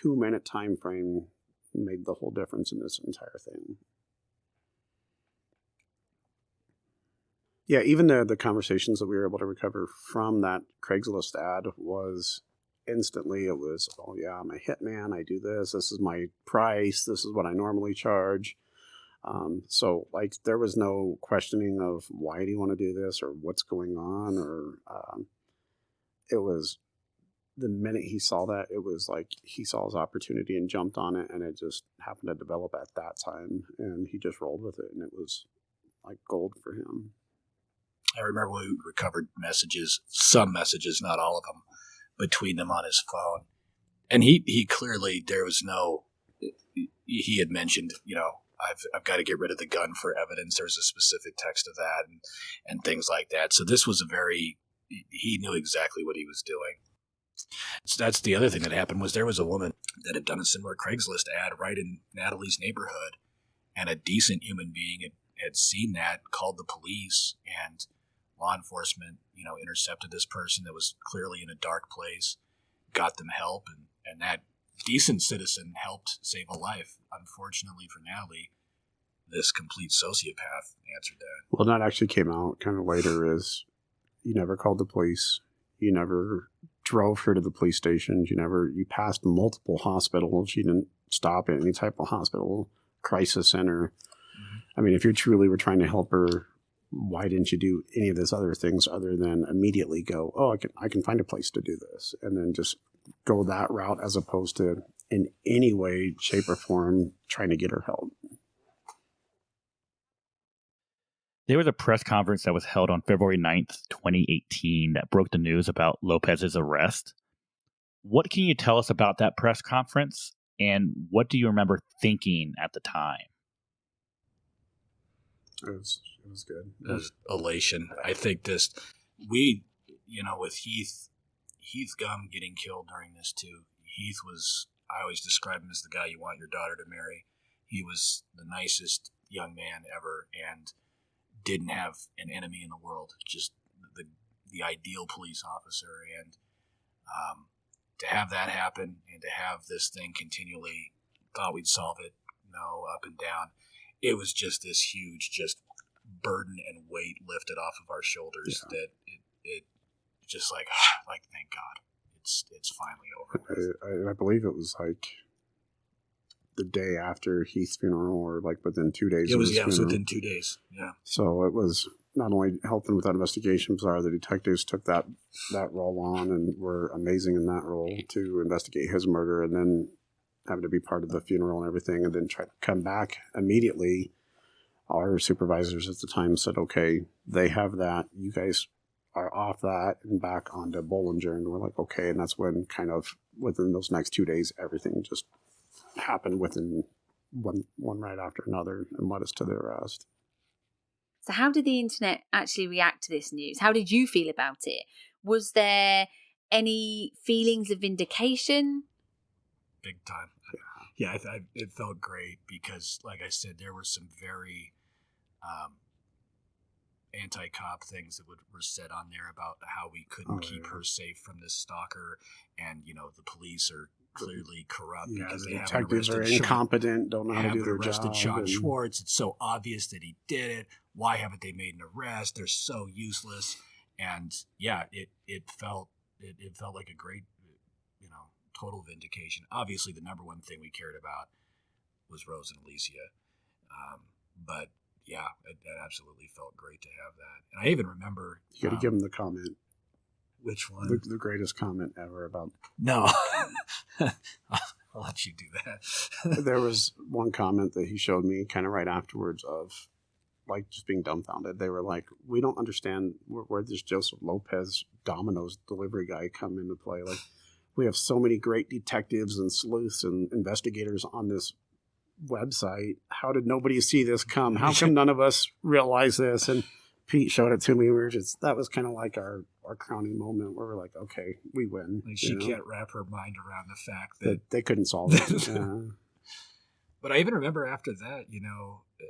2 minute time frame made the whole difference in this entire thing. Yeah, even the conversations that we were able to recover from that Craigslist ad was instantly, it was, oh yeah, I'm a hitman, I do this is my price, this is what I normally charge. So like there was no questioning of why do you want to do this or what's going on, or it was the minute he saw that, it was like he saw his opportunity and jumped on it, and it just happened to develop at that time, and he just rolled with it, and it was like gold for him. I remember we recovered messages, some messages, not all of them, between them on his phone. And he clearly, there was no, he had mentioned, I've got to get rid of the gun for evidence. There's a specific text of that and things like that. So this was he knew exactly what he was doing. So that's the other thing that happened was there was a woman that had done a similar Craigslist ad right in Natalie's neighborhood, and a decent human being had seen that, called the police, and law enforcement, intercepted this person that was clearly in a dark place, got them help, and that decent citizen helped save a life. Unfortunately for Natalie, this complete sociopath answered that. Well, that actually came out kind of later, is you never called the police. You never drove her to the police station. You passed multiple hospitals. You didn't stop at any type of hospital, crisis center. Mm-hmm. I mean, if you truly were trying to help her, why didn't you do any of those other things other than immediately go, oh, I can find a place to do this, and then just go that route, as opposed to in any way, shape, or form trying to get her help? There was a press conference that was held on February 9th, 2018 that broke the news about Lopez's arrest. What can you tell us about that press conference, and what do you remember thinking at the time? It was good. It was elation. I think with Heath Gum getting killed during this too. Heath was, I always describe him as the guy you want your daughter to marry. He was the nicest young man ever and didn't have an enemy in the world, just the ideal police officer. And to have that happen and to have this thing continually, thought we'd solve it, up and down. It was just this huge burden and weight lifted off of our shoulders that it just like thank God it's finally over. I believe it was like the day after Heath's funeral, or like within 2 days. It was within 2 days. Yeah. So it was not only helping with that investigation, but the detectives took that role on and were amazing in that role to investigate his murder, and then having to be part of the funeral and everything, and then try to come back immediately. Our supervisors at the time said, okay, they have that. You guys are off that and back onto Bollinger. And we're like, okay. And that's when kind of within those next 2 days, everything just happened within one right after another and led us to the arrest. So how did the internet actually react to this news? How did you feel about it? Was there any feelings of vindication? Big time. Yeah, it felt great because, like I said, there were some very anti-cop things that were said on there about how we couldn't keep her safe from this stalker, and the police are clearly corrupt because they haven't arrested are incompetent, don't know how to do their job. Sean Schwartz. It's so obvious that he did it. Why haven't they made an arrest? They're so useless. And yeah, it felt like a great, total vindication. Obviously, the number one thing we cared about was Rose and Alicia, but yeah, it absolutely felt great to have that. And I even remember... You got to give him the comment. Which one? The greatest comment ever about... No. I'll let you do that. There was one comment that he showed me kind of right afterwards of, like, just being dumbfounded. They were like, we don't understand where this Joseph Lopez Domino's delivery guy come into play. Like, we have so many great detectives and sleuths and investigators on this website. How did nobody see this come? How come none of us realize this? And Pete showed it to me. That was kind of like our crowning moment where we're like, okay, we win. Like she can't wrap her mind around the fact that they couldn't solve it. But I even remember after that,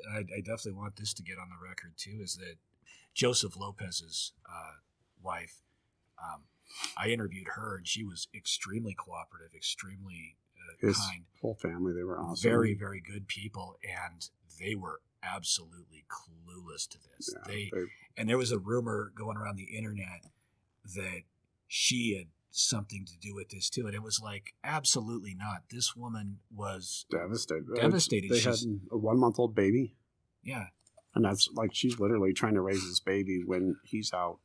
I definitely want this to get on the record too, is that Joseph Lopez's wife, I interviewed her and she was extremely cooperative, extremely his kind. Whole family, they were awesome. Very, very good people, and they were absolutely clueless to this. And there was a rumor going around the internet that she had something to do with this too, and it was like, absolutely not. This woman was devastated. They had a 1-month-old baby. Yeah, and that's like, she's literally trying to raise this baby when he's out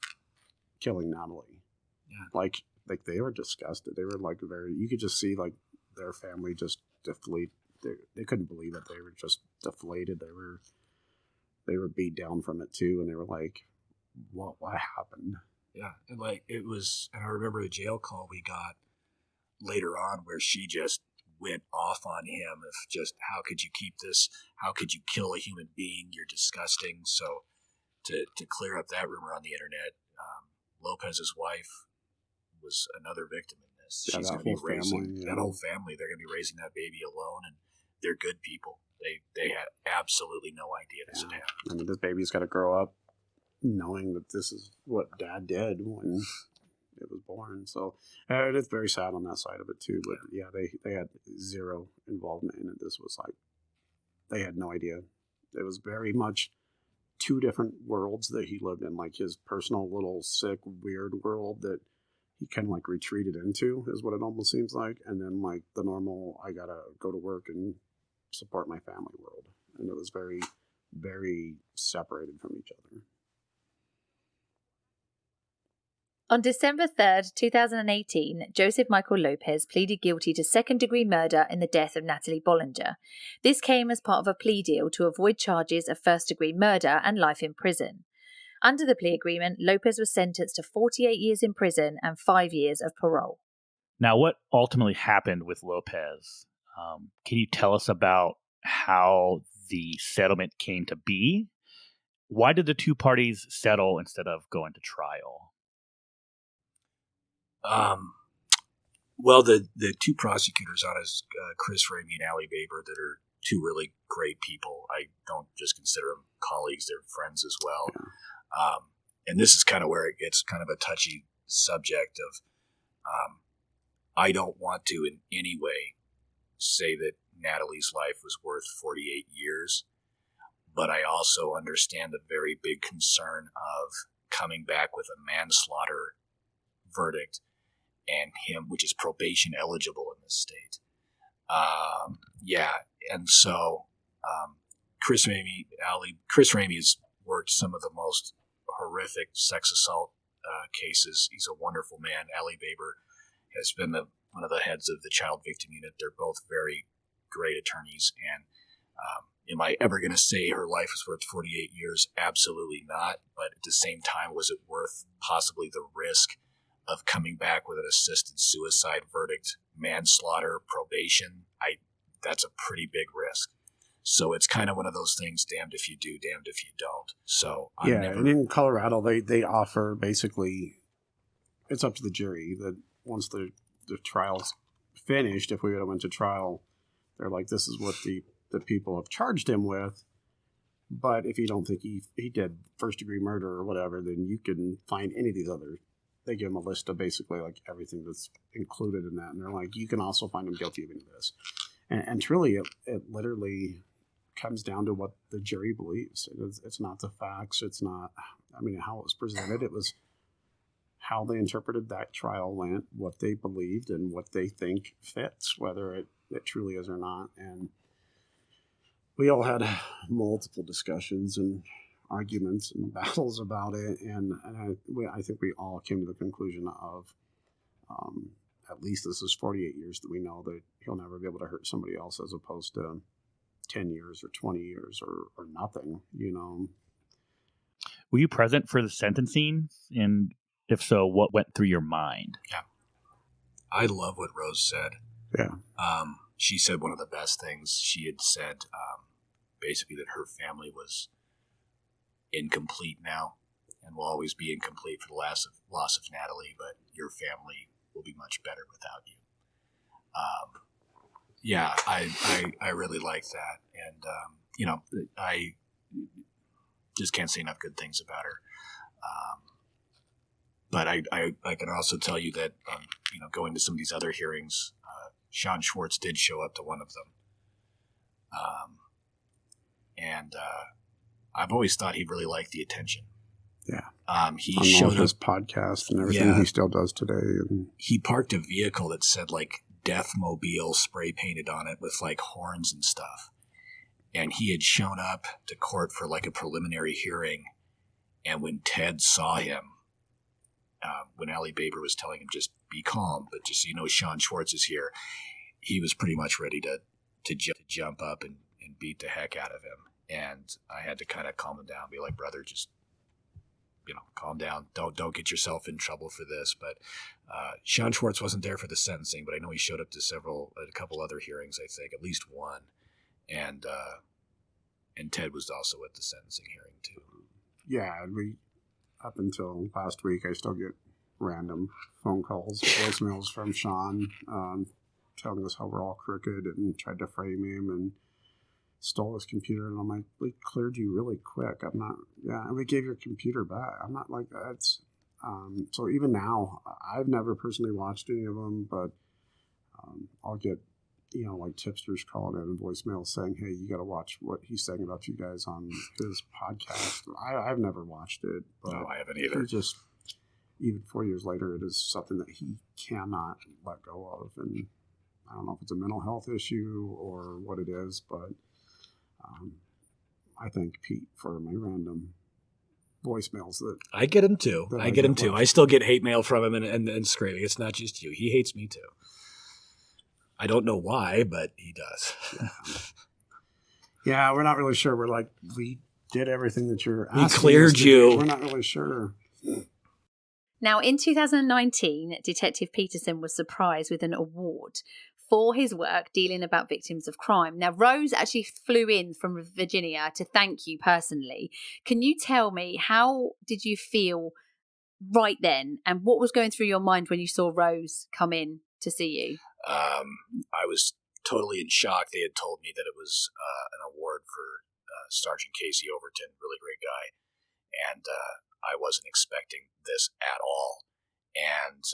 killing Natalie. Yeah, like they were disgusted. They were like you could just see like their family just deflate. They couldn't believe it. They were just deflated. They were beat down from it too, and they were like, what happened? Yeah, and and I remember the jail call we got later on where she just went off on him of just, how could you keep this? How could you kill a human being? You're disgusting. So to clear up that rumor on the internet, Lopez's wife was another victim in this. Yeah, she's going to be raising that whole family. They're going to be raising that baby alone, and they're good people. They had absolutely no idea this had happened. I mean, this baby's got to grow up knowing that this is what Dad did when it was born. So it's very sad on that side of it too. But yeah, they had zero involvement in it. This was like, they had no idea. It was very much two different worlds that he lived in, like his personal little sick, weird world that he kind of like retreated into is what it almost seems like. And then like the normal, I gotta go to work and support my family world. And it was very, very separated from each other. On December 3rd, 2018, Joseph Michael Lopez pleaded guilty to second-degree murder in the death of Natalie Bollinger. This came as part of a plea deal to avoid charges of first-degree murder and life in prison. Under the plea agreement, Lopez was sentenced to 48 years in prison and 5 years of parole. Now, what ultimately happened with Lopez? Can you tell us about how the settlement came to be? Why did the two parties settle instead of going to trial? Well, the two prosecutors on is Chris Ramey and Allie Baber, that are two really great people. I don't just consider them colleagues; they're friends as well. Yeah. And this is kind of where it gets kind of a touchy subject of, I don't want to in any way say that Natalie's life was worth 48 years, but I also understand the very big concern of coming back with a manslaughter verdict and him, which is probation eligible in this state. And so Chris Ramey has worked some of the most horrific sex assault cases. He's a wonderful man. Allie Baber has been one of the heads of the child victim unit. They're both very great attorneys. And am I ever going to say her life is worth 48 years? Absolutely not. But at the same time, was it worth possibly the risk of coming back with an assisted suicide verdict, manslaughter, probation? That's a pretty big risk. So it's kind of one of those things, damned if you do, damned if you don't. So and in Colorado, they offer basically, it's up to the jury, that once the trial's finished, if we would have went to trial, they're like, this is what the people have charged him with. But if you don't think he did first-degree murder or whatever, then you can find any of these other. They give him a list of basically like everything that's included in that. And they're like, you can also find him guilty of any of this. And truly, it literally comes down to what the jury believes. It's not the facts. It's not, I mean, how it was presented. It was how they interpreted that trial went, what they believed, and what they think fits, whether it truly is or not. And we all had multiple discussions and arguments and battles about it. And I think we all came to the conclusion of, at least this is 48 years that we know that he'll never be able to hurt somebody else, as opposed to 10 years or 20 years or nothing, you know. Were you present for the sentencing? And if so, what went through your mind? Yeah. I love what Rose said. Yeah. She said one of the best things. She had said basically that her family was incomplete now and will always be incomplete for the loss of Natalie, but your family will be much better without you. Yeah, I really like that. And, you know, I just can't say enough good things about her. But I can also tell you that, you know, going to some of these other hearings, Sean Schwartz did show up to one of them. And I've always thought he really liked the attention. Yeah. He on showed all of his up, podcasts and everything he still does today. And he parked a vehicle that said like Death Mobile spray painted on it with like horns and stuff. And he had shown up to court for like a preliminary hearing. And when Ted saw him, when Allie Baber was telling him just be calm, but just so you know, Sean Schwartz is here, he was pretty much ready to jump up and beat the heck out of him. And I had to kind of calm him down, be like, brother, just, you know, calm down. Don't get yourself in trouble for this. But Sean Schwartz wasn't there for the sentencing, but I know he showed up to a couple other hearings, I think, at least one. And Ted was also at the sentencing hearing too. Yeah, up until last week, I still get random phone calls, voicemails from Sean, telling us how we're all crooked and tried to frame him and stole his computer. And I'm like, we cleared you really quick. I'm not, and we gave your computer back. I'm not like that. So even now, I've never personally watched any of them, but I'll get, you know, like tipsters calling in and voicemails saying, hey, you got to watch what he's saying about you guys on his podcast. I've never watched it. But no, I haven't either. Even 4 years later, it is something that he cannot let go of. And I don't know if it's a mental health issue or what it is, but I thank Pete for my random voicemails. That I get him too. I still get hate mail from him and screaming. It's not just you. He hates me too. I don't know why, but he does. Yeah, we're not really sure. We're like, we did everything that you're asking. We cleared you. We're not really sure. Now, in 2019, Detective Peterson was surprised with an award for his work dealing about victims of crime. Now, Rose actually flew in from Virginia to thank you personally. Can you tell me, how did you feel right then, and what was going through your mind when you saw Rose come in to see you? I was totally in shock. They had told me that it was an award for Sergeant Casey Overton, really great guy, and I wasn't expecting this at all. And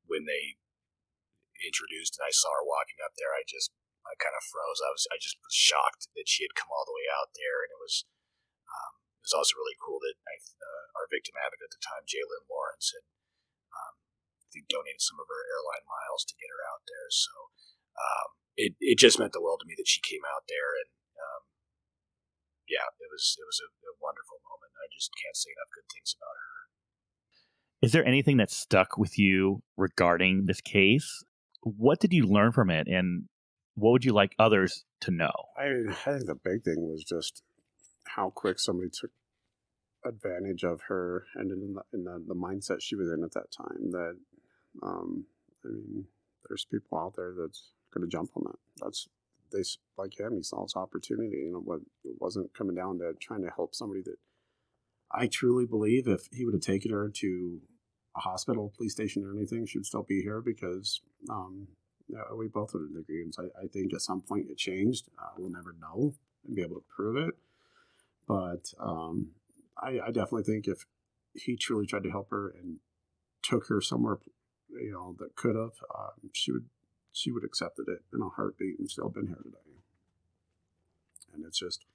when they introduced and I saw her walking up there, I kind of froze. I just was shocked that she had come all the way out there, and it was also really cool that our victim advocate at the time, Jalen Lawrence, had I think donated some of her airline miles to get her out there. So it just meant the world to me that she came out there, and it was a wonderful moment. I just can't say enough good things about her. Is there anything that stuck with you regarding this case? What did you learn from it, and what would you like others to know? I think the big thing was just how quick somebody took advantage of her, and in the mindset she was in at that time. That I mean, there's people out there that's going to jump on that. They like him. He saw his opportunity. You know, it wasn't coming down to trying to help somebody that I truly believe if he would have taken her to a hospital, police station, or anything should still be here because we both would agree. And so I think at some point it changed. We'll never know and be able to prove it. But I definitely think if he truly tried to help her and took her somewhere, that could have, she would accepted it in a heartbeat and still been here today. And it's just,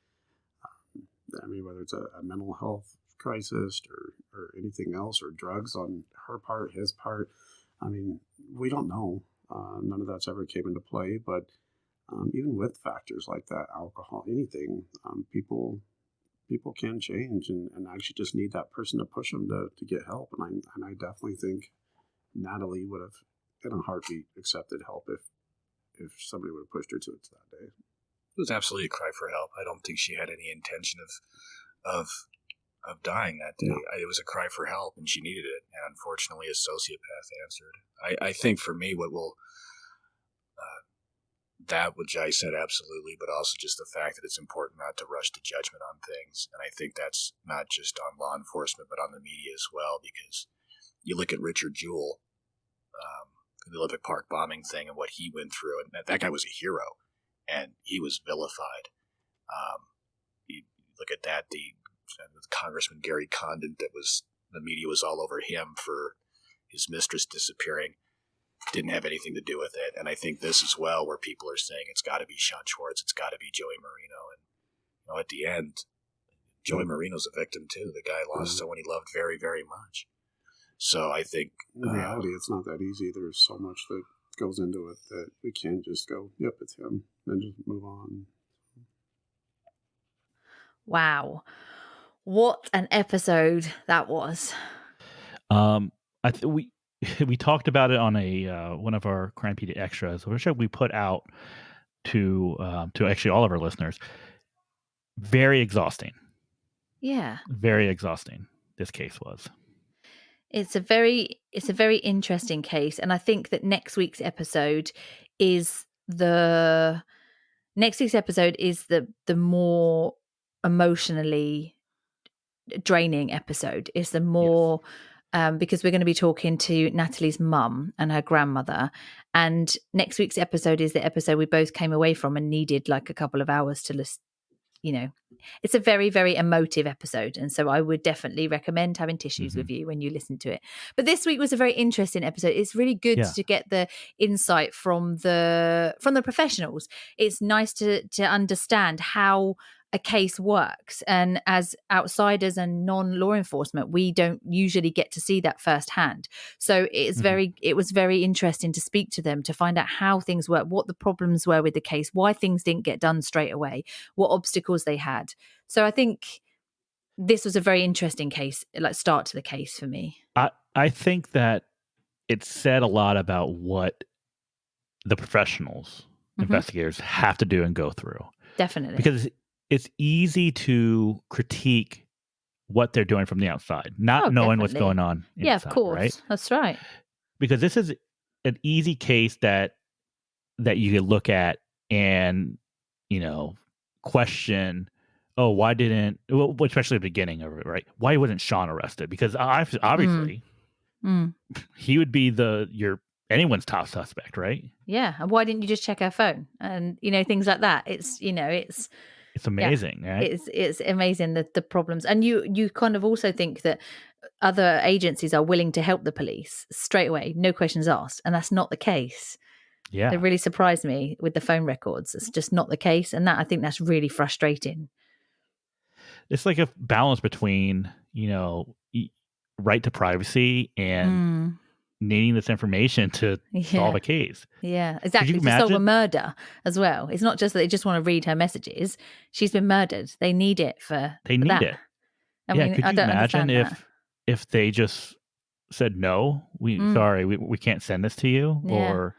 whether it's a mental health crisis or anything else, or drugs on her part, his part, we don't know. None of that's ever came into play. But even with factors like that, alcohol, anything, people can change and actually just need that person to push them to get help. And I definitely think Natalie would have, in a heartbeat, accepted help if somebody would have pushed her to it that day. It was absolutely a cry for help. I don't think she had any intention of dying that day. No. It was a cry for help, and she needed it. And unfortunately, a sociopath answered. I think for me, what will that which I said absolutely, but also just the fact that it's important not to rush to judgment on things. And I think that's not just on law enforcement, but on the media as well, because you look at Richard Jewell, the Olympic Park bombing thing, and what he went through, and that guy was a hero, and he was vilified. You look at that, the Congressman Gary Condon, the media was all over him for his mistress disappearing. Didn't have anything to do with it. And I think this as well, where people are saying it's got to be Sean Schwartz, it's got to be Joey Marino. And at the end, Joey Marino's a victim too. The guy lost someone he loved very, very much. So I think in reality, it's not that easy. There's so much that goes into it that we can't just go, "Yep, it's him," and just move on. Wow, what an episode that was! We talked about it on a one of our Crimepedia extras, which we put out to actually all of our listeners. Very exhausting. Yeah, very exhausting. This case was. It's a very interesting case, and I think that next week's episode is the more emotionally draining episode. It's the more because we're going to be talking to Natalie's mum and her grandmother, and next week's episode is the episode we both came away from and needed like a couple of hours to listen. It's a very, very emotive episode, and so I would definitely recommend having tissues with you when you listen to it. But this week was a very interesting episode. It's really good to get the insight from the professionals. It's nice to understand how a case works, and as outsiders and non-law enforcement, we don't usually get to see that firsthand. So it was very interesting to speak to them to find out how things work, what the problems were with the case, why things didn't get done straight away, what obstacles they had. So I think this was a very interesting case, like start to the case for me. I think that it said a lot about what the professionals, investigators have to do and go through. Definitely. Because it's easy to critique what they're doing from the outside, not knowing what's going on inside. Yeah, of course. Right? That's right. Because this is an easy case that you could look at and, question, why didn't, especially at the beginning of it, right? Why wasn't Sean arrested? Because obviously he would be anyone's top suspect, right? Yeah. And why didn't you just check her phone? And, things like that. It's amazing, right? It's amazing the problems. And you kind of also think that other agencies are willing to help the police straight away, no questions asked. And that's not the case. Yeah. It really surprised me with the phone records. It's just not the case. And I think that's really frustrating. It's like a balance between, right to privacy and needing this information to solve a case. Yeah, exactly. To solve a murder as well. It's not just that they just want to read her messages. She's been murdered. They need it for They need that. it. I mean, could you imagine if they just said no, we can't send this to you, or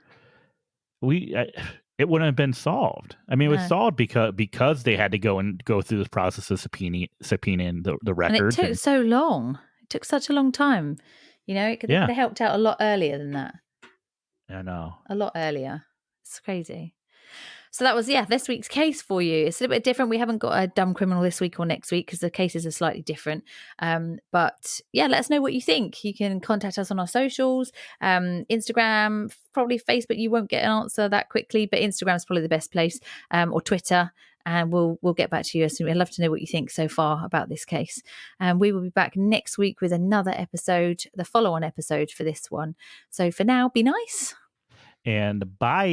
it wouldn't have been solved. I mean, it was solved because they had to go through this process of subpoenaing the records. And it took so long. It took such a long time. It could have helped out a lot earlier than that. I know. A lot earlier. It's crazy. So that was, this week's case for you. It's a little bit different. We haven't got a dumb criminal this week or next week because the cases are slightly different. But let us know what you think. You can contact us on our socials, Instagram, probably Facebook. You won't get an answer that quickly, but Instagram is probably the best place, or Twitter. And we'll get back to you as soon. I'd love to know what you think so far about this case. And we will be back next week with another episode, the follow-on episode for this one. So for now, be nice. And bye.